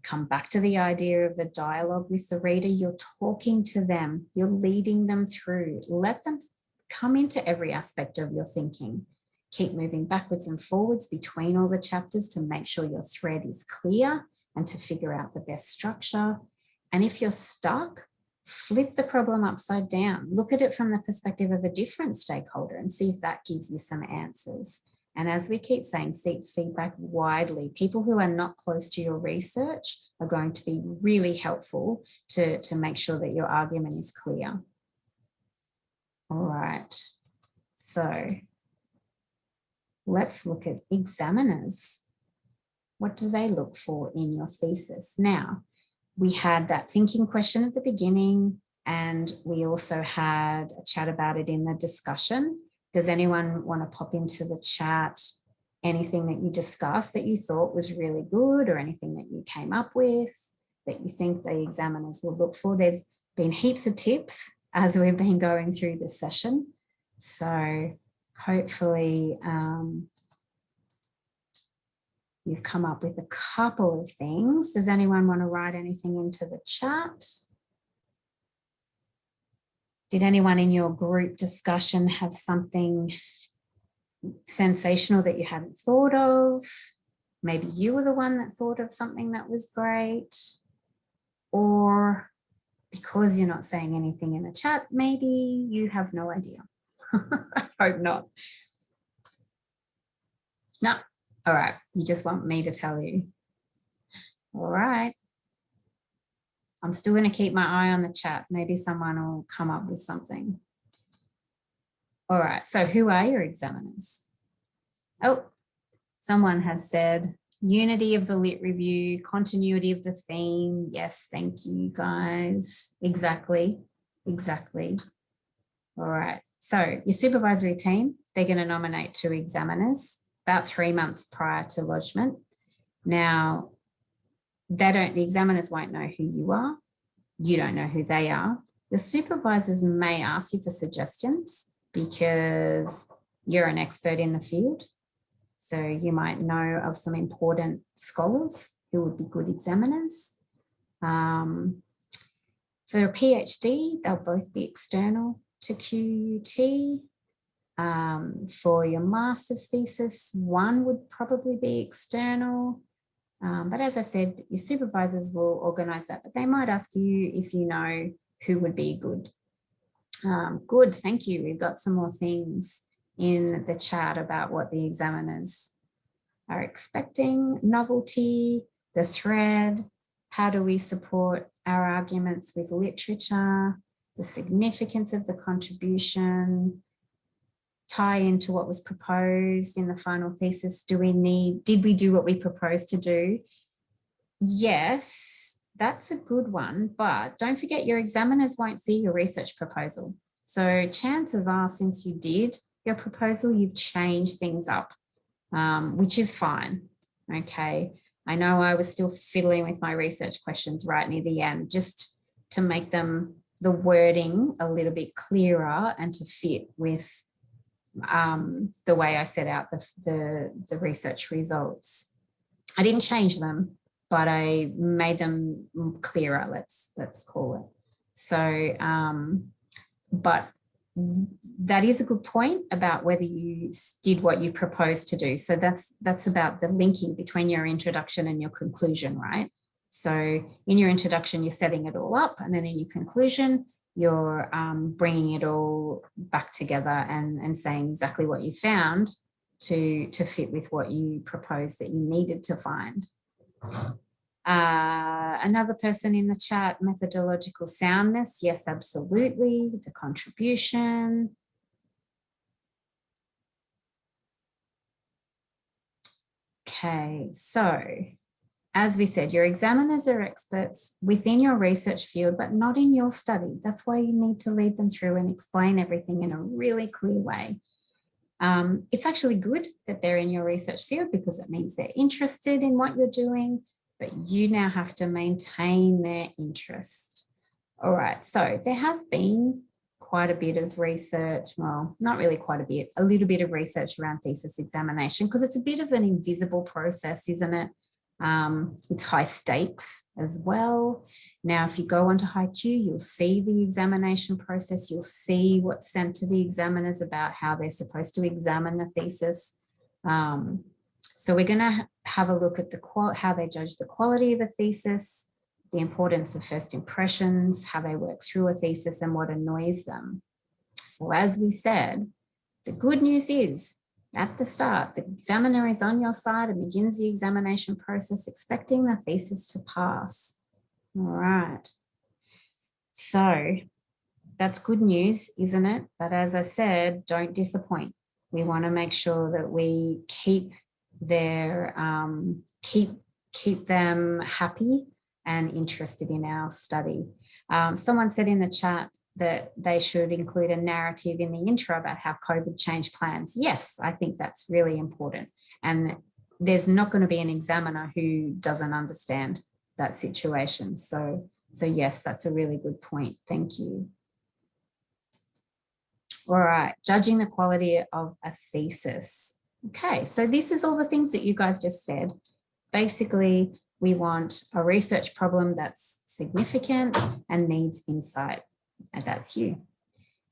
Come back to the idea of the dialogue with the reader. You're talking to them, you're leading them through. Let them come into every aspect of your thinking. Keep moving backwards and forwards between all the chapters to make sure your thread is clear and to figure out the best structure. And if you're stuck, flip the problem upside down. Look at it from the perspective of a different stakeholder and see if that gives you some answers. And as we keep saying, seek feedback widely. People who are not close to your research are going to be really helpful to make sure that your argument is clear. All right, so let's look at examiners. What do they look for in your thesis? Now, we had that thinking question at the beginning, and we also had a chat about it in the discussion. Does anyone want to pop into the chat anything that you discussed that you thought was really good, or anything that you came up with that you think the examiners will look for? There's been heaps of tips as we've been going through this session. So hopefully you've come up with a couple of things. Does anyone want to write anything into the chat? Did anyone in your group discussion have something sensational that you hadn't thought of? Maybe you were the one that thought of something that was great. Or because you're not saying anything in the chat, maybe you have no idea. I hope not. No. All right. You just want me to tell you. All right. I'm still going to keep my eye on the chat. Maybe someone will come up with something. All right. So who are your examiners? Oh, someone has said unity of the lit review, continuity of the theme. Yes, thank you guys. Exactly. Exactly. All right. So your supervisory team, they're going to nominate 2 examiners about 3 months prior to lodgement. Now, the examiners won't know who you are. You don't know who they are. Your supervisors may ask you for suggestions because you're an expert in the field. So you might know of some important scholars who would be good examiners. For a PhD, they'll both be external to QUT. For your master's thesis, one would probably be external. But as I said, your supervisors will organise that, but they might ask you if you know who would be good. Good, thank you. We've got some more things in the chat about what the examiners are expecting. Novelty, the thread, how do we support our arguments with literature, the significance of the contribution, tie into what was proposed in the final thesis. Did we do what we proposed to do? Yes, that's a good one, but don't forget your examiners won't see your research proposal. So chances are, since you did your proposal, you've changed things up, which is fine, okay? I know I was still fiddling with my research questions right near the end, just to make them, the wording a little bit clearer and to fit with the way I set out the research results. I didn't change them, but I made them clearer, let's call it. So, but that is a good point about whether you did what you proposed to do. So that's about the linking between your introduction and your conclusion, right? So in your introduction, you're setting it all up, and then in your conclusion, you're bringing it all back together and saying exactly what you found to fit with what you proposed that you needed to find. Another person in the chat, methodological soundness. Yes, absolutely. The contribution. Okay, so as we said, your examiners are experts within your research field, but not in your study. That's why you need to lead them through and explain everything in a really clear way. It's actually good that they're in your research field because it means they're interested in what you're doing, but you now have to maintain their interest. All right, so there has been quite a bit of research, well, not really quite a bit, a little bit of research around thesis examination, because it's a bit of an invisible process, isn't it? It's high stakes as well. Now, if you go onto HiQ, you'll see the examination process. You'll see what's sent to the examiners about how they're supposed to examine the thesis. So we're going to have a look at how they judge the quality of a thesis, the importance of first impressions, how they work through a thesis, and what annoys them. So as we said, the good news is at the start, the examiner is on your side and begins the examination process expecting the thesis to pass. All right. So that's good news, isn't it? But as I said, don't disappoint. We want to make sure that we keep them happy and interested in our study. Someone said in the chat that they should include a narrative in the intro about how COVID changed plans. Yes, I think that's really important. And there's not going to be an examiner who doesn't understand that situation. So yes, that's a really good point. Thank you. All right, judging the quality of a thesis. Okay, so this is all the things that you guys just said. Basically, we want a research problem that's significant and needs insight, and that's you.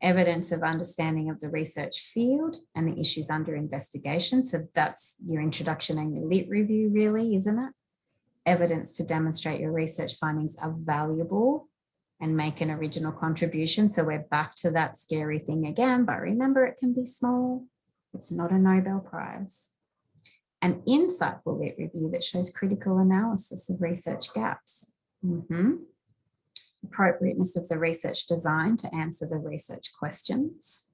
Evidence of understanding of the research field and the issues under investigation. So that's your introduction and your lit review, really, isn't it? Evidence to demonstrate your research findings are valuable and make an original contribution. So we're back to that scary thing again, but remember, it can be small. It's not a Nobel Prize. An insightful lit review that shows critical analysis of research gaps. Appropriateness of the research design to answer the research questions.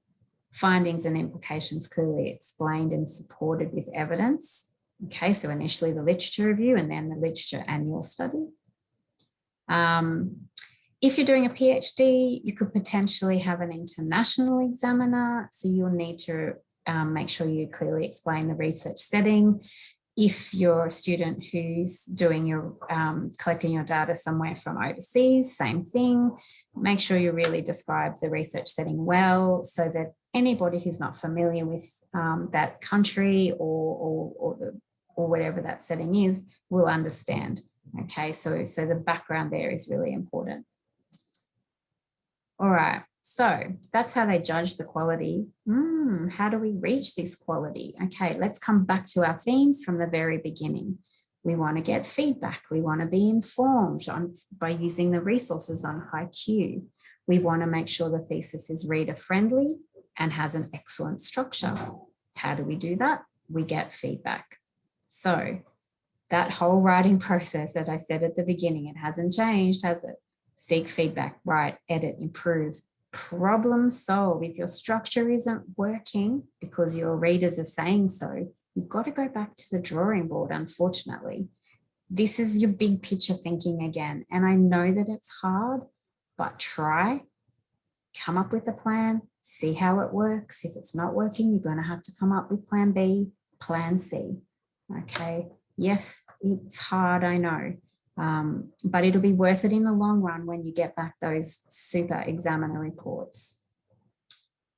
Findings and implications clearly explained and supported with evidence. Okay, so initially the literature review and then the literature annual study. If you're doing a PhD, you could potentially have an international examiner. So you'll need to make sure you clearly explain the research setting. If you're a student who's doing your collecting your data somewhere from overseas, same thing. Make sure you really describe the research setting well, so that anybody who's not familiar with that country or whatever that setting is will understand. Okay, so the background there is really important. All right. So that's how they judge the quality. How do we reach this quality? Okay, let's come back to our themes from the very beginning. We want to get feedback. We want to be informed by using the resources on HiQ. We want to make sure the thesis is reader friendly and has an excellent structure. How do we do that? We get feedback. So that whole writing process that I said at the beginning, it hasn't changed, has it? Seek feedback, write, edit, improve. Problem solve. If your structure isn't working because your readers are saying so, you've got to go back to the drawing board, unfortunately. This is your big picture thinking again. And I know that it's hard, but try, come up with a plan, see how it works. If it's not working, you're going to have to come up with plan B, plan C. Okay. Yes, it's hard, I know. But it'll be worth it in the long run when you get back those super examiner reports.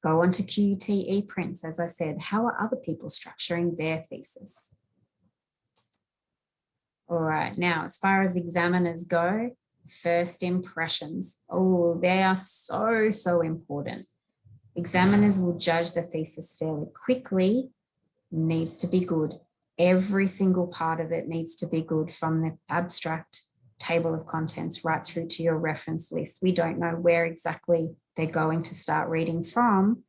Go on to QUT prints. As I said, how are other people structuring their thesis? All right, now as far as examiners go, first impressions. Oh, they are so important. Examiners will judge the thesis fairly quickly. Needs to be good. Every single part of it needs to be good, from the abstract table of contents right through to your reference list. We don't know where exactly they're going to start reading from.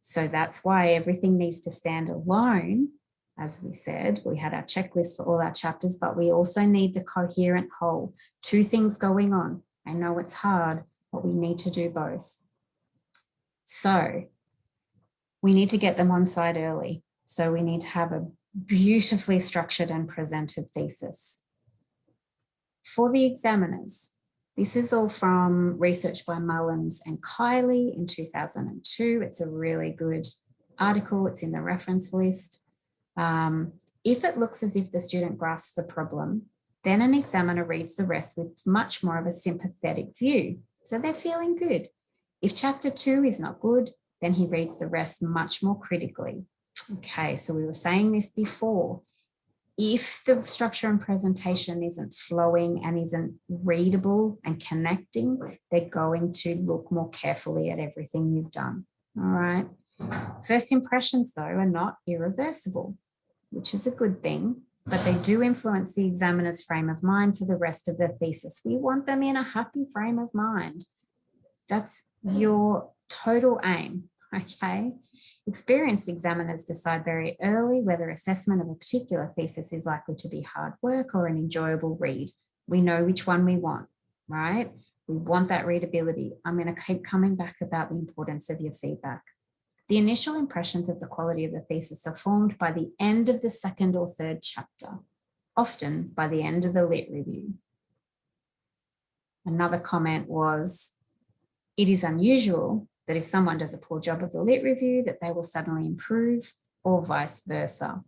So that's why everything needs to stand alone. As we said, we had our checklist for all our chapters, but we also need the coherent whole. Two things going on. I know it's hard, but we need to do both. So we need to get them on site early. So we need to have a beautifully structured and presented thesis. For the examiners, this is all from research by Mullins and Kiley in 2002. It's a really good article. It's in the reference list. If it looks as if the student grasps the problem, Then an examiner reads the rest with much more of a sympathetic view. So they're feeling good. If chapter 2 is not good, then he reads the rest much more critically. Okay, so we were saying this before. If the structure and presentation isn't flowing and isn't readable and connecting, they're going to look more carefully at everything you've done. All right. First impressions, though, are not irreversible, which is a good thing, but they do influence the examiner's frame of mind for the rest of the thesis. We want them in a happy frame of mind. That's your total aim, okay? Experienced examiners decide very early whether assessment of a particular thesis is likely to be hard work or an enjoyable read. We know which one we want, right? We want that readability. I'm going to keep coming back about the importance of your feedback. The initial impressions of the quality of the thesis are formed by the end of the second or third chapter, often by the end of the lit review. Another comment was, it is unusual that if someone does a poor job of the lit review, that they will suddenly improve, or vice versa.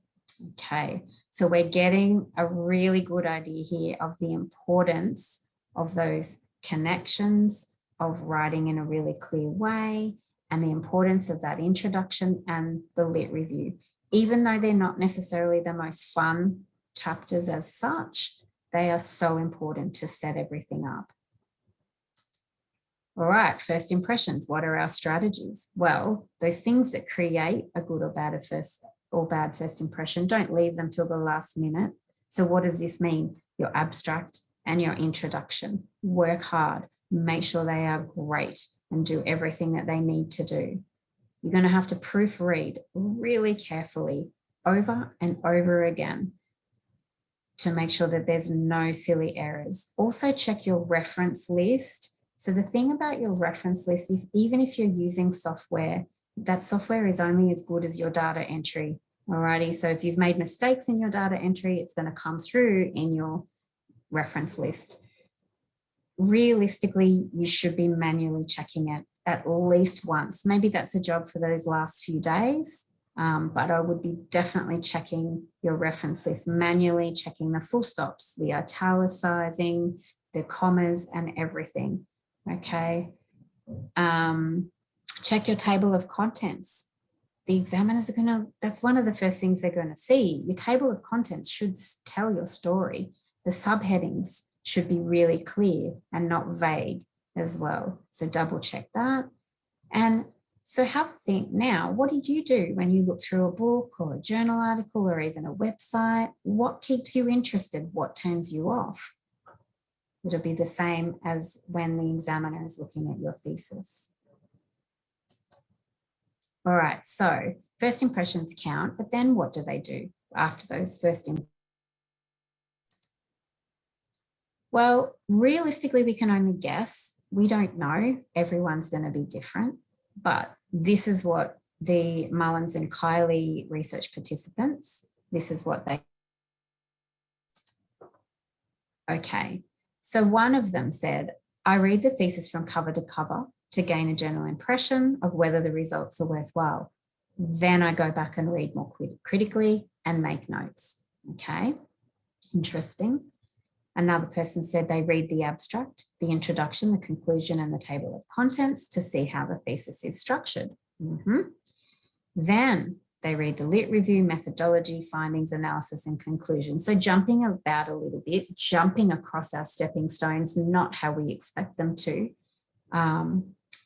Okay, so we're getting a really good idea here of the importance of those connections, of writing in a really clear way, and the importance of that introduction and the lit review. Even though they're not necessarily the most fun chapters as such, they are so important to set everything up. All right, first impressions. What are our strategies? Well, those things that create a good or bad first impression, don't leave them till the last minute. So what does this mean? Your abstract and your introduction. Work hard, make sure they are great, and do everything that they need to do. You're going to have to proofread really carefully over and over again to make sure that there's no silly errors. Also check your reference list. So the thing about your reference list, even if you're using software, that software is only as good as your data entry. Alrighty, so if you've made mistakes in your data entry, it's going to come through in your reference list. Realistically, you should be manually checking it at least once. Maybe that's a job for those last few days, but I would be definitely checking your reference list manually, checking the full stops, the italicizing, the commas, and everything. Okay. Check your table of contents. The examiners are going to, that's one of the first things they're going to see. Your table of contents should tell your story. The subheadings should be really clear and not vague as well. So double check that. And so have a think now, what did you do when you look through a book or a journal article or even a website? What keeps you interested? What turns you off? It'll be the same as when the examiner is looking at your thesis. All right, so first impressions count, but then what do they do after those first impressions? Well, realistically, we can only guess. We don't know. Everyone's going to be different, but this is what the Mullins and Kiley research participants, this is what they, okay. So one of them said, I read the thesis from cover to cover to gain a general impression of whether the results are worthwhile. Then I go back and read more critically and make notes. Okay, interesting. Another person said they read the abstract, the introduction, the conclusion, and the table of contents to see how the thesis is structured. Then they read the lit review, methodology, findings, analysis, and conclusion. So jumping about a little bit, jumping across our stepping stones, not how we expect them to.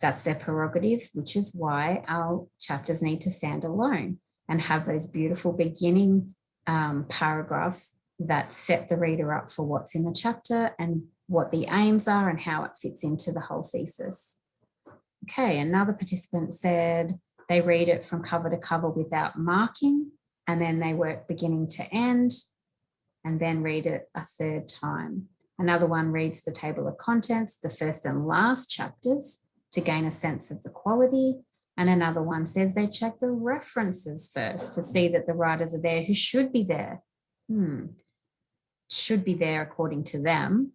That's their prerogative, which is why our chapters need to stand alone and have those beautiful beginning paragraphs that set the reader up for what's in the chapter and what the aims are and how it fits into the whole thesis. Okay, another participant said they read it from cover to cover without marking, and then they work beginning to end and then read it a third time. Another one reads the table of contents, the first and last chapters, to gain a sense of the quality. And another one says they check the references first to see that the writers are there who should be there. Should be there according to them.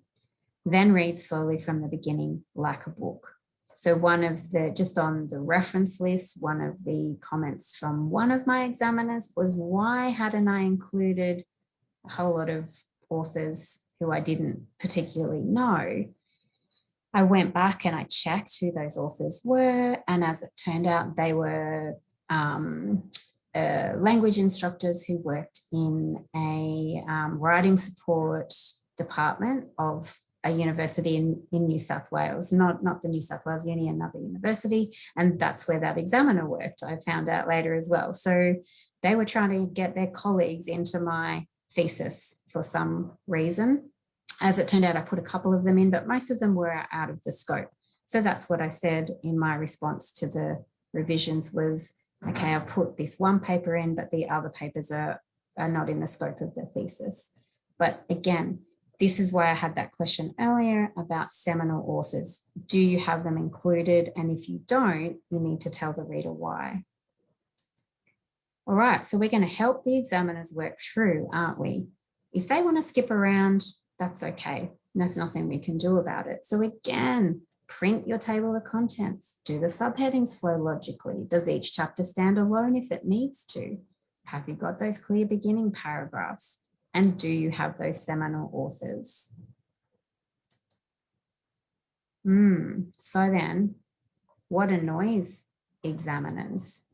Then read slowly from the beginning like a book. So one of the, just on the reference list, one of the comments from one of my examiners was, why hadn't I included a whole lot of authors who I didn't particularly know, I went back and I checked who those authors were. And as it turned out, they were language instructors who worked in a writing support department of a university in New South Wales, not the New South Wales Uni, another university. And that's where that examiner worked, I found out later as well. So they were trying to get their colleagues into my thesis for some reason. As it turned out, I put a couple of them in, but most of them were out of the scope. So that's what I said in my response to the revisions was, okay, I've put this one paper in, but the other papers are not in the scope of the thesis. But again, this is why I had that question earlier about seminal authors. Do you have them included? And if you don't, you need to tell the reader why. All right, so we're going to help the examiners work through, aren't we? If they want to skip around, that's okay. There's nothing we can do about it. So again, print your table of contents. Do the subheadings flow logically? Does each chapter stand alone if it needs to? Have you got those clear beginning paragraphs? And do you have those seminal authors? So then, what annoys examiners?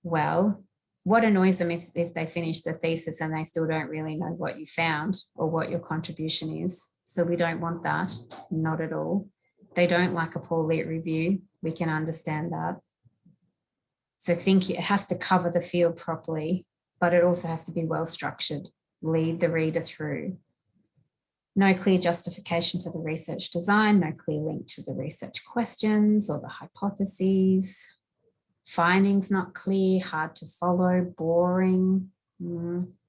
Well, what annoys them if they finish the thesis and they still don't really know what you found or what your contribution is. So we don't want that, not at all. They don't like a poor lit review. We can understand that. So think it has to cover the field properly, but it also has to be well structured, lead the reader through. No clear justification for the research design, no clear link to the research questions or the hypotheses. Findings not clear, hard to follow, boring.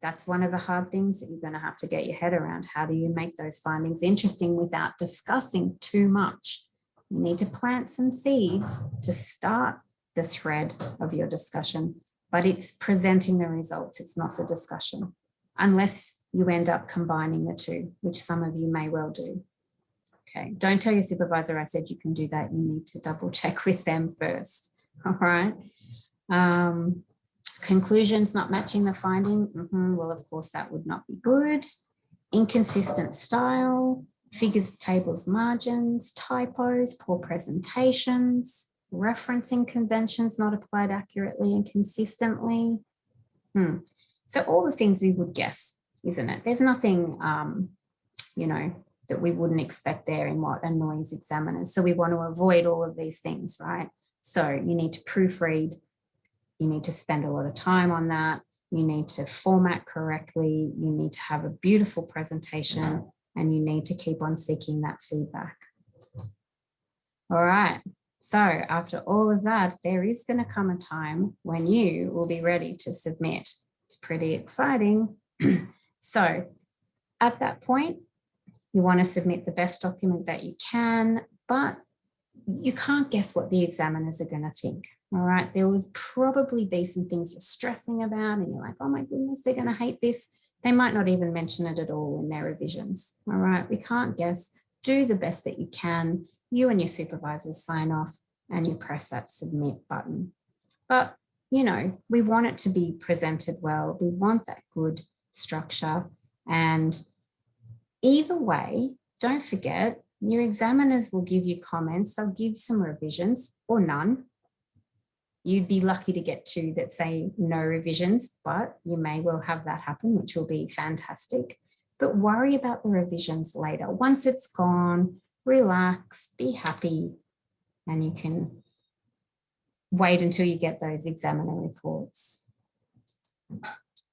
That's one of the hard things that you're going to have to get your head around. How do you make those findings interesting without discussing too much? You need to plant some seeds to start the thread of your discussion, but it's presenting the results. It's not the discussion, unless you end up combining the two, which some of you may well do. Okay, don't tell your supervisor I said you can do that. You need to double check with them first. All right. Conclusions not matching the finding. Well, of course, that would not be good. Inconsistent style, figures, tables, margins, typos, poor presentations, referencing conventions not applied accurately and consistently. So all the things we would guess, isn't it? There's nothing, that we wouldn't expect there in what annoys examiners. So we want to avoid all of these things, right? So you need to proofread. You need to spend a lot of time on that. You need to format correctly. You need to have a beautiful presentation, and you need to keep on seeking that feedback. All right. So after all of that, there is going to come a time when you will be ready to submit. It's pretty exciting. So at that point, you want to submit the best document that you can, but you can't guess what the examiners are going to think. All right. There will probably be some things you're stressing about and you're like, oh my goodness, they're going to hate this. They might not even mention it at all in their revisions. All right. We can't guess. Do the best that you can. You and your supervisors sign off and you press that submit button. But, we want it to be presented well. We want that good structure. And either way, don't forget, your examiners will give you comments. They'll give some revisions or none. You'd be lucky to get 2 that say no revisions, but you may well have that happen, which will be fantastic. But worry about the revisions later. Once it's gone, relax, be happy, and you can wait until you get those examiner reports.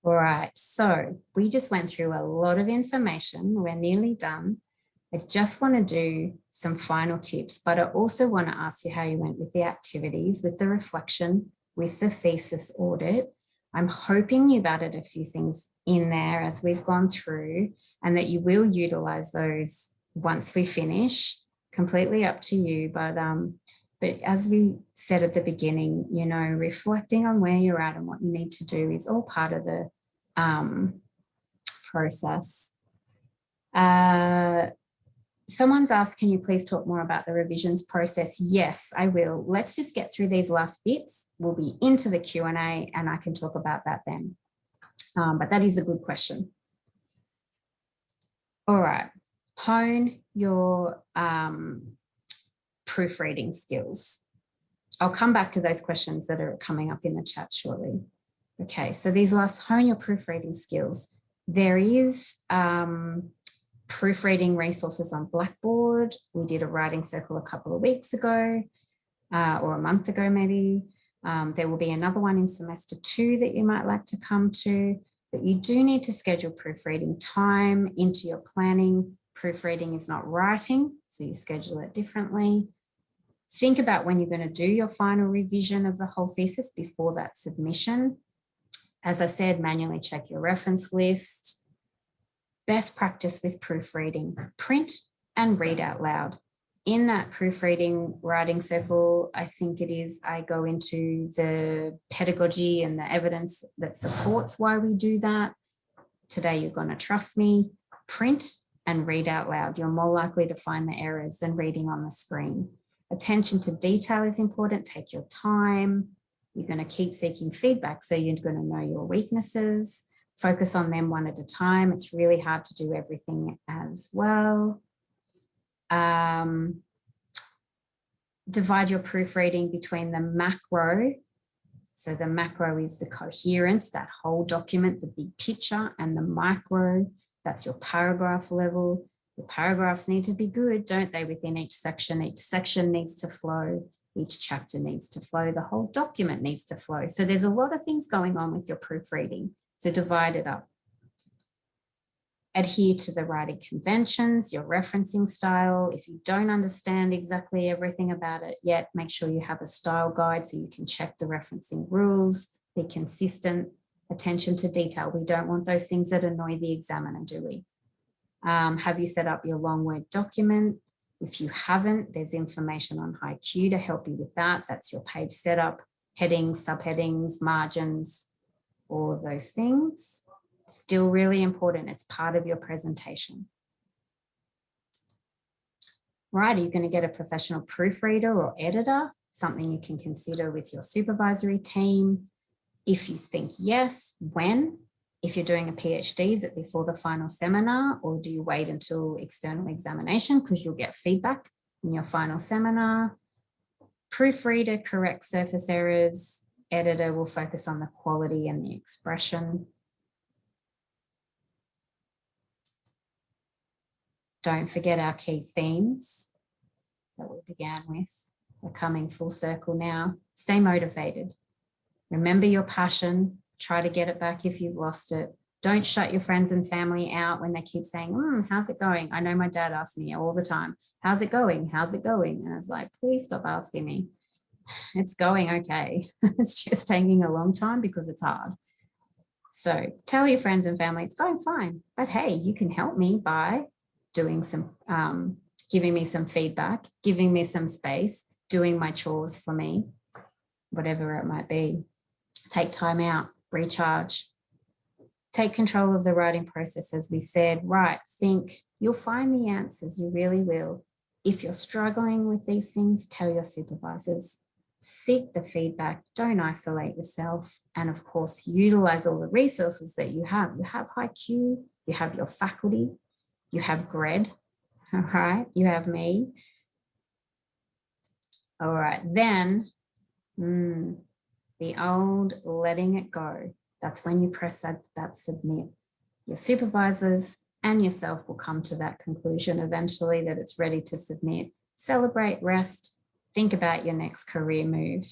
All right, so we just went through a lot of information. We're nearly done. I just want to do some final tips, but I also want to ask you how you went with the activities, with the reflection, with the thesis audit. I'm hoping you've added a few things in there as we've gone through, and that you will utilize those once we finish. Completely up to you. But as we said at the beginning, reflecting on where you're at and what you need to do is all part of the process. Someone's asked, can you please talk more about the revisions process? Yes, I will. Let's just get through these last bits. We'll be into the Q&A and I can talk about that then. But that is a good question. All right, hone your proofreading skills. I'll come back to those questions that are coming up in the chat shortly. Okay, so these last, hone your proofreading skills. There is proofreading resources on Blackboard. We did a writing circle a couple of weeks ago, or a month ago maybe. There will be another one in semester 2 that you might like to come to, but you do need to schedule proofreading time into your planning. Proofreading is not writing, so you schedule it differently. Think about when you're going to do your final revision of the whole thesis before that submission. As I said, manually check your reference list. Best practice with proofreading, print and read out loud. In that proofreading writing circle, I think it is, I go into the pedagogy and the evidence that supports why we do that. Today, you're going to trust me, print and read out loud. You're more likely to find the errors than reading on the screen. Attention to detail is important. Take your time. You're going to keep seeking feedback, so you're going to know your weaknesses. Focus on them one at a time. It's really hard to do everything as well. Divide your proofreading between the macro. So the macro is the coherence, that whole document, the big picture, and the micro, that's your paragraph level. Your paragraphs need to be good, don't they, within each section? Each section needs to flow. Each chapter needs to flow. The whole document needs to flow. So there's a lot of things going on with your proofreading. So divide it up. Adhere to the writing conventions, your referencing style. If you don't understand exactly everything about it yet, make sure you have a style guide so you can check the referencing rules. Be consistent. Attention to detail. We don't want those things that annoy the examiner, do we? Have you set up your long word document? If you haven't, there's information on HiQ to help you with that. That's your page setup, headings, subheadings, margins, all of those things. Still really important. It's part of your presentation. Right, are you going to get a professional proofreader or editor? Something you can consider with your supervisory team. If you think yes, when? If you're doing a PhD, is it before the final seminar, or do you wait until external examination because you'll get feedback in your final seminar? Proofreader corrects surface errors. Editor will focus on the quality and the expression. Don't forget our key themes that we began with. We're coming full circle now. Stay motivated. Remember your passion. Try to get it back if you've lost it. Don't shut your friends and family out when they keep saying, how's it going? I know my dad asks me all the time, how's it going? How's it going? And I was like, please stop asking me. It's going okay. It's just taking a long time because it's hard. So tell your friends and family it's going fine. But hey, you can help me by doing some, giving me some feedback, giving me some space, doing my chores for me, whatever it might be. Take time out. Recharge, take control of the writing process. As we said, write, think, you'll find the answers, you really will. If you're struggling with these things, tell your supervisors, seek the feedback, don't isolate yourself, and of course, utilize all the resources that you have. You have HiQ, you have your faculty, you have GRED, all right, you have me. All right, then, the old letting it go. That's when you press that submit. Your supervisors and yourself will come to that conclusion eventually that it's ready to submit. Celebrate, rest, think about your next career move.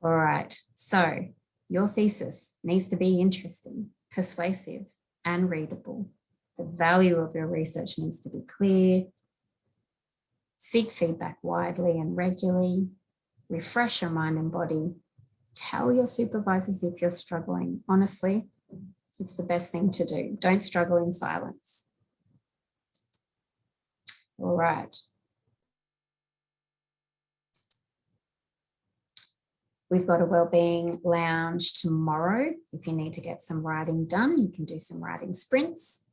All right, so your thesis needs to be interesting, persuasive, and readable. The value of your research needs to be clear. Seek feedback widely and regularly. Refresh your mind and body. Tell your supervisors if you're struggling. Honestly, it's the best thing to do. Don't struggle in silence. All right. We've got a wellbeing lounge tomorrow. If you need to get some writing done, you can do some writing sprints.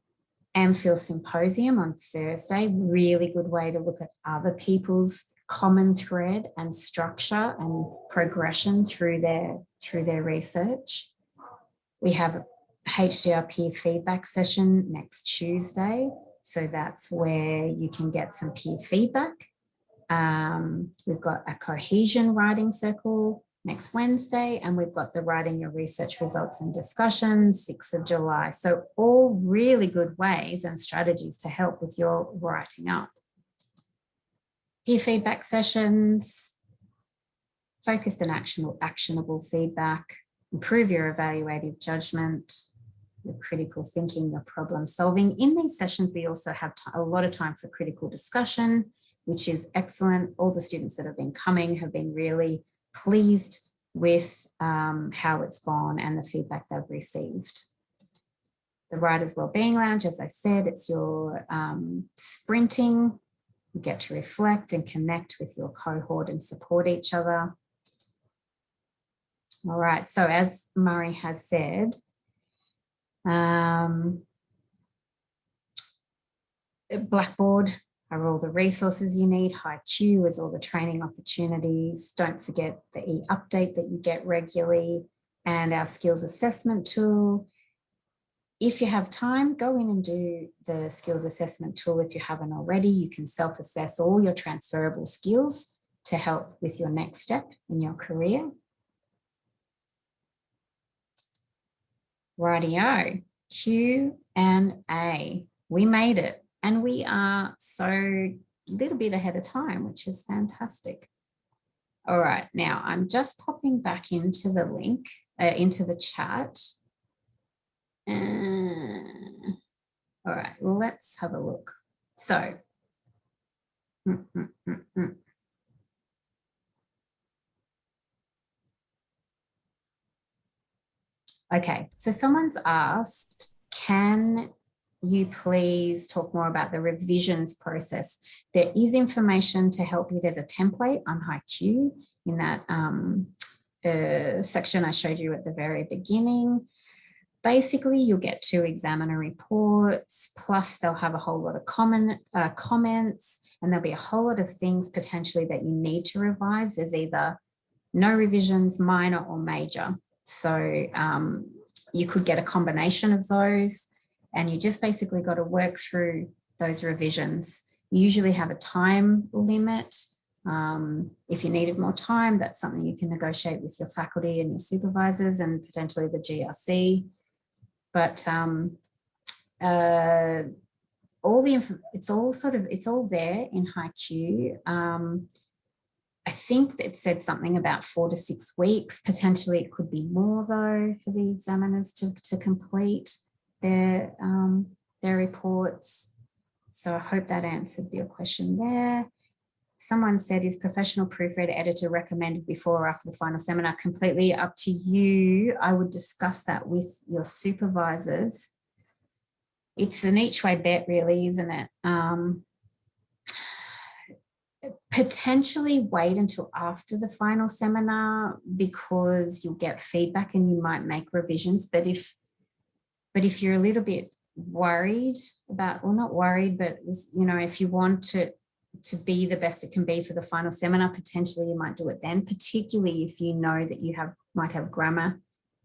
MPhil Symposium on Thursday, really good way to look at other people's common thread and structure and progression through their research. We have HDR peer feedback session next Tuesday. So that's where you can get some peer feedback. We've got a cohesion writing circle next Wednesday, and we've got the writing your research results and discussions, 6th of July. So all really good ways and strategies to help with your writing up. Peer feedback sessions, focused and actionable feedback, improve your evaluative judgment, your critical thinking, your problem solving. In these sessions, we also have a lot of time for critical discussion, which is excellent. All the students that have been coming have been really pleased with how it's gone and the feedback they've received. The Writers Wellbeing Lounge, as I said, it's your sprinting. You get to reflect and connect with your cohort and support each other. All right, so as Murray has said, Blackboard are all the resources you need. HiQ is all the training opportunities. Don't forget the e-update that you get regularly and our skills assessment tool. If you have time, go in and do the skills assessment tool. If you haven't already, you can self-assess all your transferable skills to help with your next step in your career. Rightio, Q&A. We made it, and we are so a little bit ahead of time, which is fantastic. All right, now I'm just popping back into the link, into the chat. All right, let's have a look. So, okay, so someone's asked, can you please talk more about the revisions process? There is information to help you. There's a template on HiQ in that section I showed you at the very beginning. Basically, you'll get 2 examiner reports, plus they'll have a whole lot of comments, and there'll be a whole lot of things potentially that you need to revise. There's either no revisions, minor or major. So you could get a combination of those, and you just basically got to work through those revisions. You usually have a time limit. If you needed more time, that's something you can negotiate with your faculty and your supervisors and potentially the GRC. But it's all there in HiQ. I think it said something about 4 to 6 weeks. Potentially it could be more though for the examiners to complete their reports. So I hope that answered your question there. Someone said, is professional proofreader editor recommended before or after the final seminar? Completely up to you. I would discuss that with your supervisors. It's an each way bet really, isn't it? Potentially wait until after the final seminar because you'll get feedback and you might make revisions. But if you're a little bit worried about, or not worried, but if you want to be the best it can be for the final seminar, potentially you might do it then, particularly if you know that you might have grammar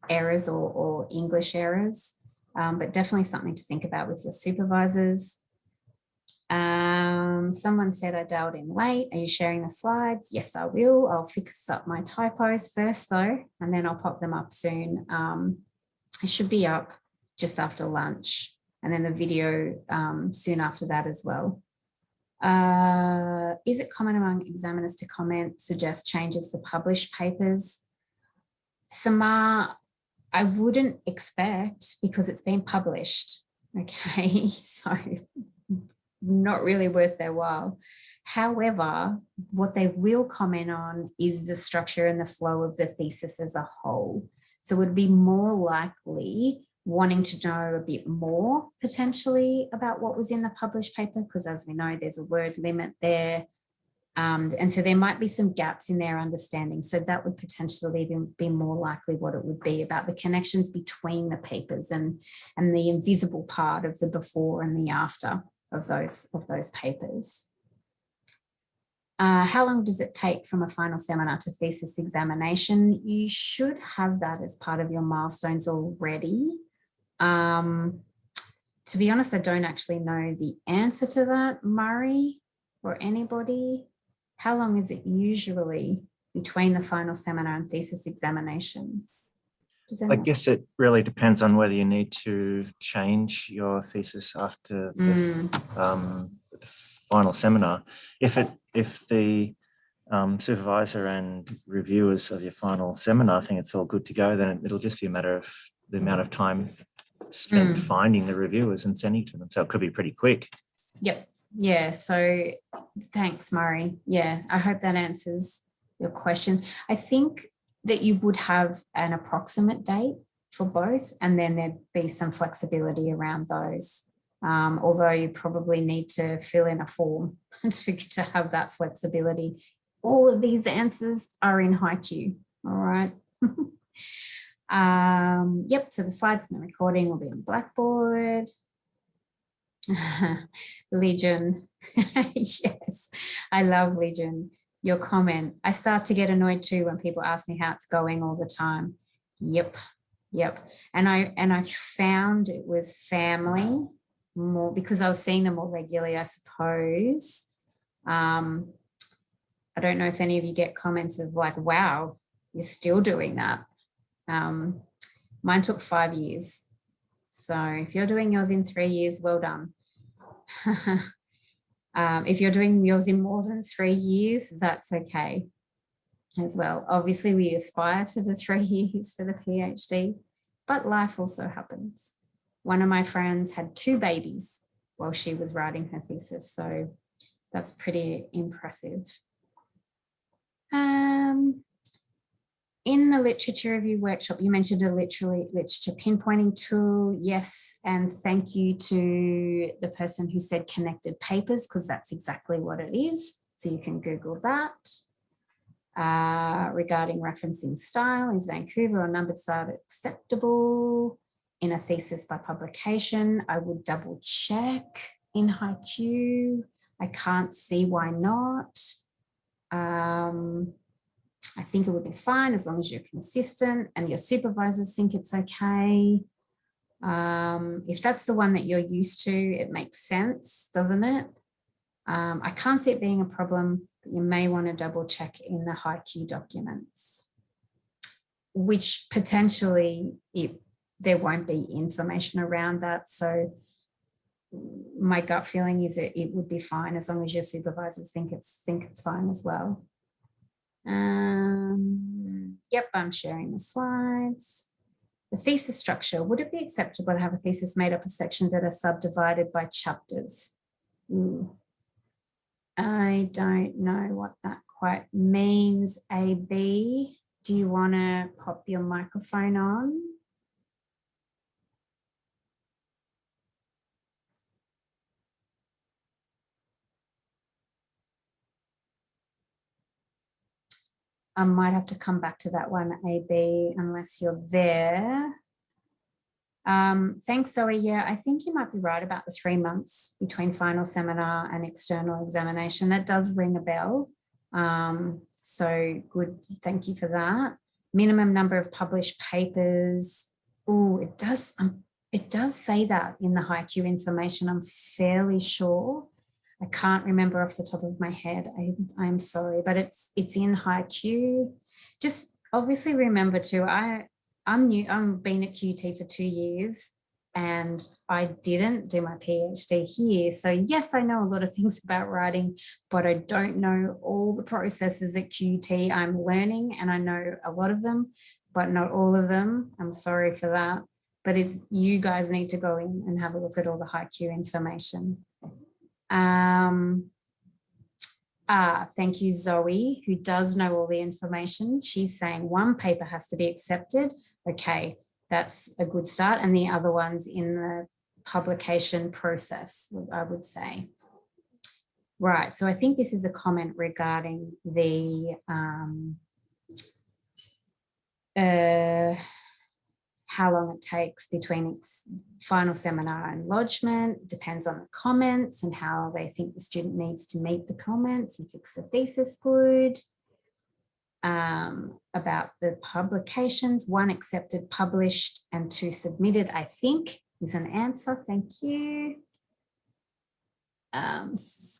errors or English errors, but definitely something to think about with your supervisors. Someone said, I dialed in late. Are you sharing the slides? Yes, I will. I'll fix up my typos first though, and then I'll pop them up soon. It should be up just after lunch, and then the video soon after that as well. Is it common among examiners to suggest changes for published papers? Samar, I wouldn't expect, because it's been published, okay? So not really worth their while. However, what they will comment on is the structure and the flow of the thesis as a whole. So it would be more likely wanting to know a bit more potentially about what was in the published paper, because as we know, there's a word limit there. And so there might be some gaps in their understanding. So that would potentially be more likely what it would be about the connections between the papers and the invisible part of the before and the after of those papers. How long does it take from a final seminar to thesis examination? You should have that as part of your milestones already. To be honest, I don't actually know the answer to that, Murray, or anybody. How long is it usually between the final seminar and thesis examination? I guess it really depends on whether you need to change your thesis after the final seminar. If the supervisor and reviewers of your final seminar think it's all good to go, then it'll just be a matter of the amount of time spent finding the reviewers and sending to them. So it could be pretty quick. Yep. Yeah. So thanks, Murray. Yeah, I hope that answers your question. I think that you would have an approximate date for both, and then there'd be some flexibility around those. Although you probably need to fill in a form to have that flexibility. All of these answers are in HiQ. All right. Yep. So the slides and the recording will be on Blackboard. Legion. Yes, I love Legion. Your comment. I start to get annoyed too when people ask me how it's going all the time. Yep. And I found it was family more because I was seeing them more regularly, I suppose. I don't know if any of you get comments of like, wow, you're still doing that. Mine took 5 years. So if you're doing yours in 3 years, well done. If you're doing yours in more than 3 years, that's okay as well. Obviously, we aspire to the 3 years for the PhD, but life also happens. One of my friends had 2 babies while she was writing her thesis, so that's pretty impressive. In the literature review workshop, you mentioned a literature pinpointing tool. Yes, and thank you to the person who said connected papers, because that's exactly what it is. So you can Google that. Regarding referencing style, is Vancouver or numbered style acceptable in a thesis by publication? I would double check in HiQ. I can't see why not. I think it would be fine as long as you're consistent and your supervisors think it's okay. If that's the one that you're used to, it makes sense, doesn't it? I can't see it being a problem, but you may want to double check in the HiQ documents, which potentially there won't be information around that. So my gut feeling is that it would be fine as long as your supervisors think it's fine as well. Yep, I'm sharing the slides. The thesis structure. Would it be acceptable to have a thesis made up of sections that are subdivided by chapters? I don't know what that quite means. AB, do you want to pop your microphone on? I might have to come back to that one, AB, unless you're there. Thanks, Zoe. Yeah, I think you might be right about the 3 months between final seminar and external examination. That does ring a bell. So good. Thank you for that. Minimum number of published papers. Oh, it does say that in the HiQ information. I'm fairly sure. I can't remember off the top of my head. I'm sorry, but it's in HiQ. Just obviously remember too, I'm new. I've been at QT for 2 years and I didn't do my PhD here. So yes, I know a lot of things about writing, but I don't know all the processes at QT. I'm learning and I know a lot of them, but not all of them. I'm sorry for that. But if you guys need to go in and have a look at all the HiQ information. Thank you, Zoe, who does know all the information. She's saying one paper has to be accepted. Okay, that's a good start. And the other one's in the publication process, I would say. Right, so I think this is a comment regarding the how long it takes between final seminar and lodgement. Depends on the comments and how they think the student needs to meet the comments and fix the thesis good. about the publications. 1 accepted, published, and 2 submitted, I think, is an answer. Thank you.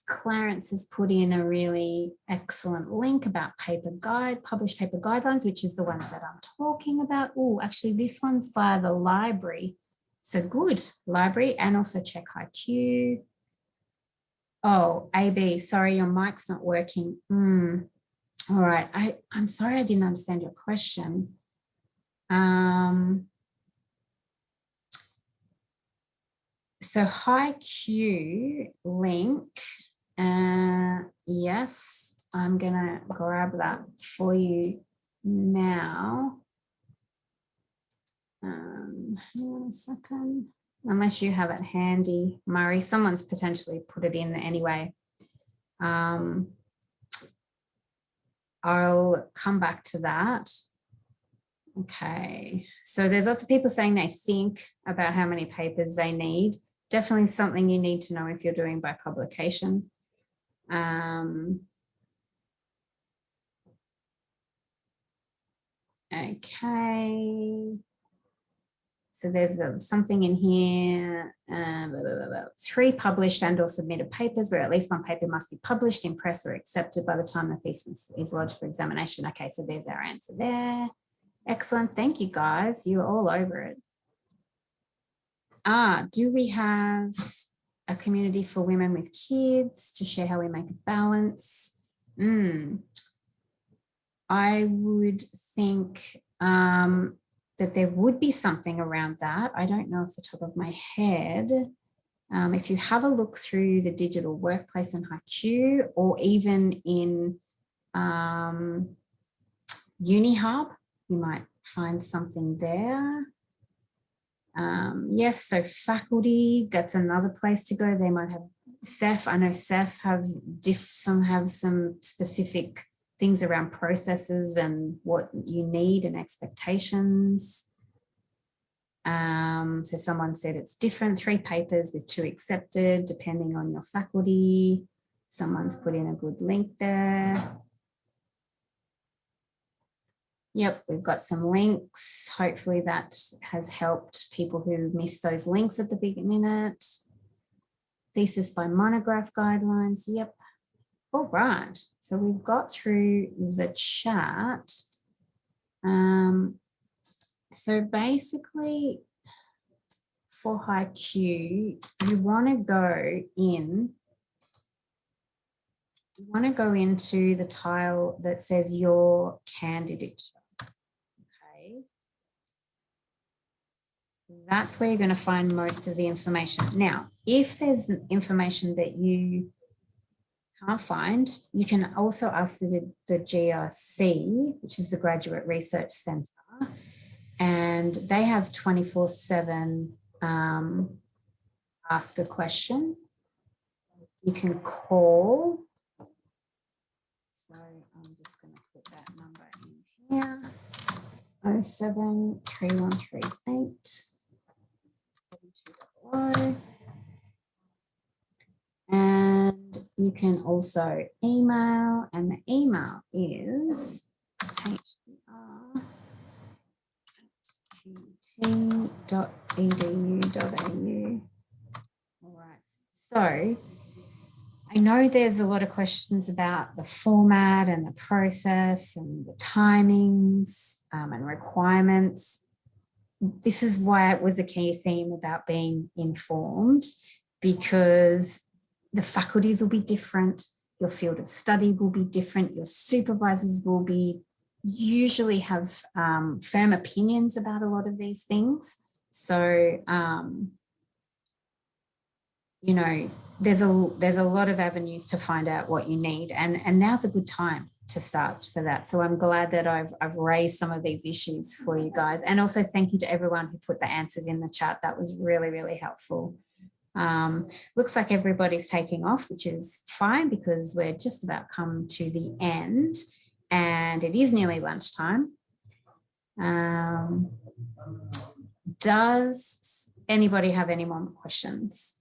Clarence has put in a really excellent link about published paper guidelines, which is the ones that I'm talking about. Oh, actually, this one's via the library. So good, library, and also Check IQ. Oh, AB, sorry, your mic's not working. All right, I'm sorry I didn't understand your question. So HiQ link, yes, I'm gonna grab that for you now. Hang on a second, unless you have it handy, Murray. Someone's potentially put it in anyway. I'll come back to that. Okay, so there's lots of people saying they think about how many papers they need. Definitely something you need to know if you're doing by publication. Okay. So there's something in here, 3 published and or submitted papers where at least 1 paper must be published in press or accepted by the time the thesis is lodged for examination. Okay, so there's our answer there. Excellent. Thank you, guys. You're all over it. Do we have a community for women with kids to share how we make a balance? I would think that there would be something around that. I don't know off the top of my head. If you have a look through the digital workplace and HiQ, or even in UniHub, you might find something there. Yes, so faculty, that's another place to go. They might have CEF. I know CEF have some specific things around processes and what you need and expectations. So someone said it's different, 3 papers with 2 accepted, depending on your faculty. Someone's put in a good link there. Yep, we've got some links. Hopefully that has helped people who missed those links at the minute. Thesis by monograph guidelines. Yep. All right. So we've got through the chat. So basically for HiQ, you want to go into the tile that says your candidature. Okay. That's where you're going to find most of the information. Now, if there's information that you can't find, you can also ask the GRC, which is the Graduate Research Centre, and they have 24/7 ask a question. You can call. So I'm just going to put that number in here. 073138 7200. And you can also email, and the email is hdr@qt.edu.au. All right. So I know there's a lot of questions about the format and the process and the timings and requirements. This is why it was a key theme about being informed, because the faculties will be different, your field of study will be different, your supervisors will usually have firm opinions about a lot of these things. So, you know, there's a lot of avenues to find out what you need, and now's a good time to start for that. So I'm glad that I've raised some of these issues for you guys, and also thank you to everyone who put the answers in the chat. That was really, really helpful. Looks like everybody's taking off, which is fine because we're just about come to the end and it is nearly lunchtime. Does anybody have any more questions?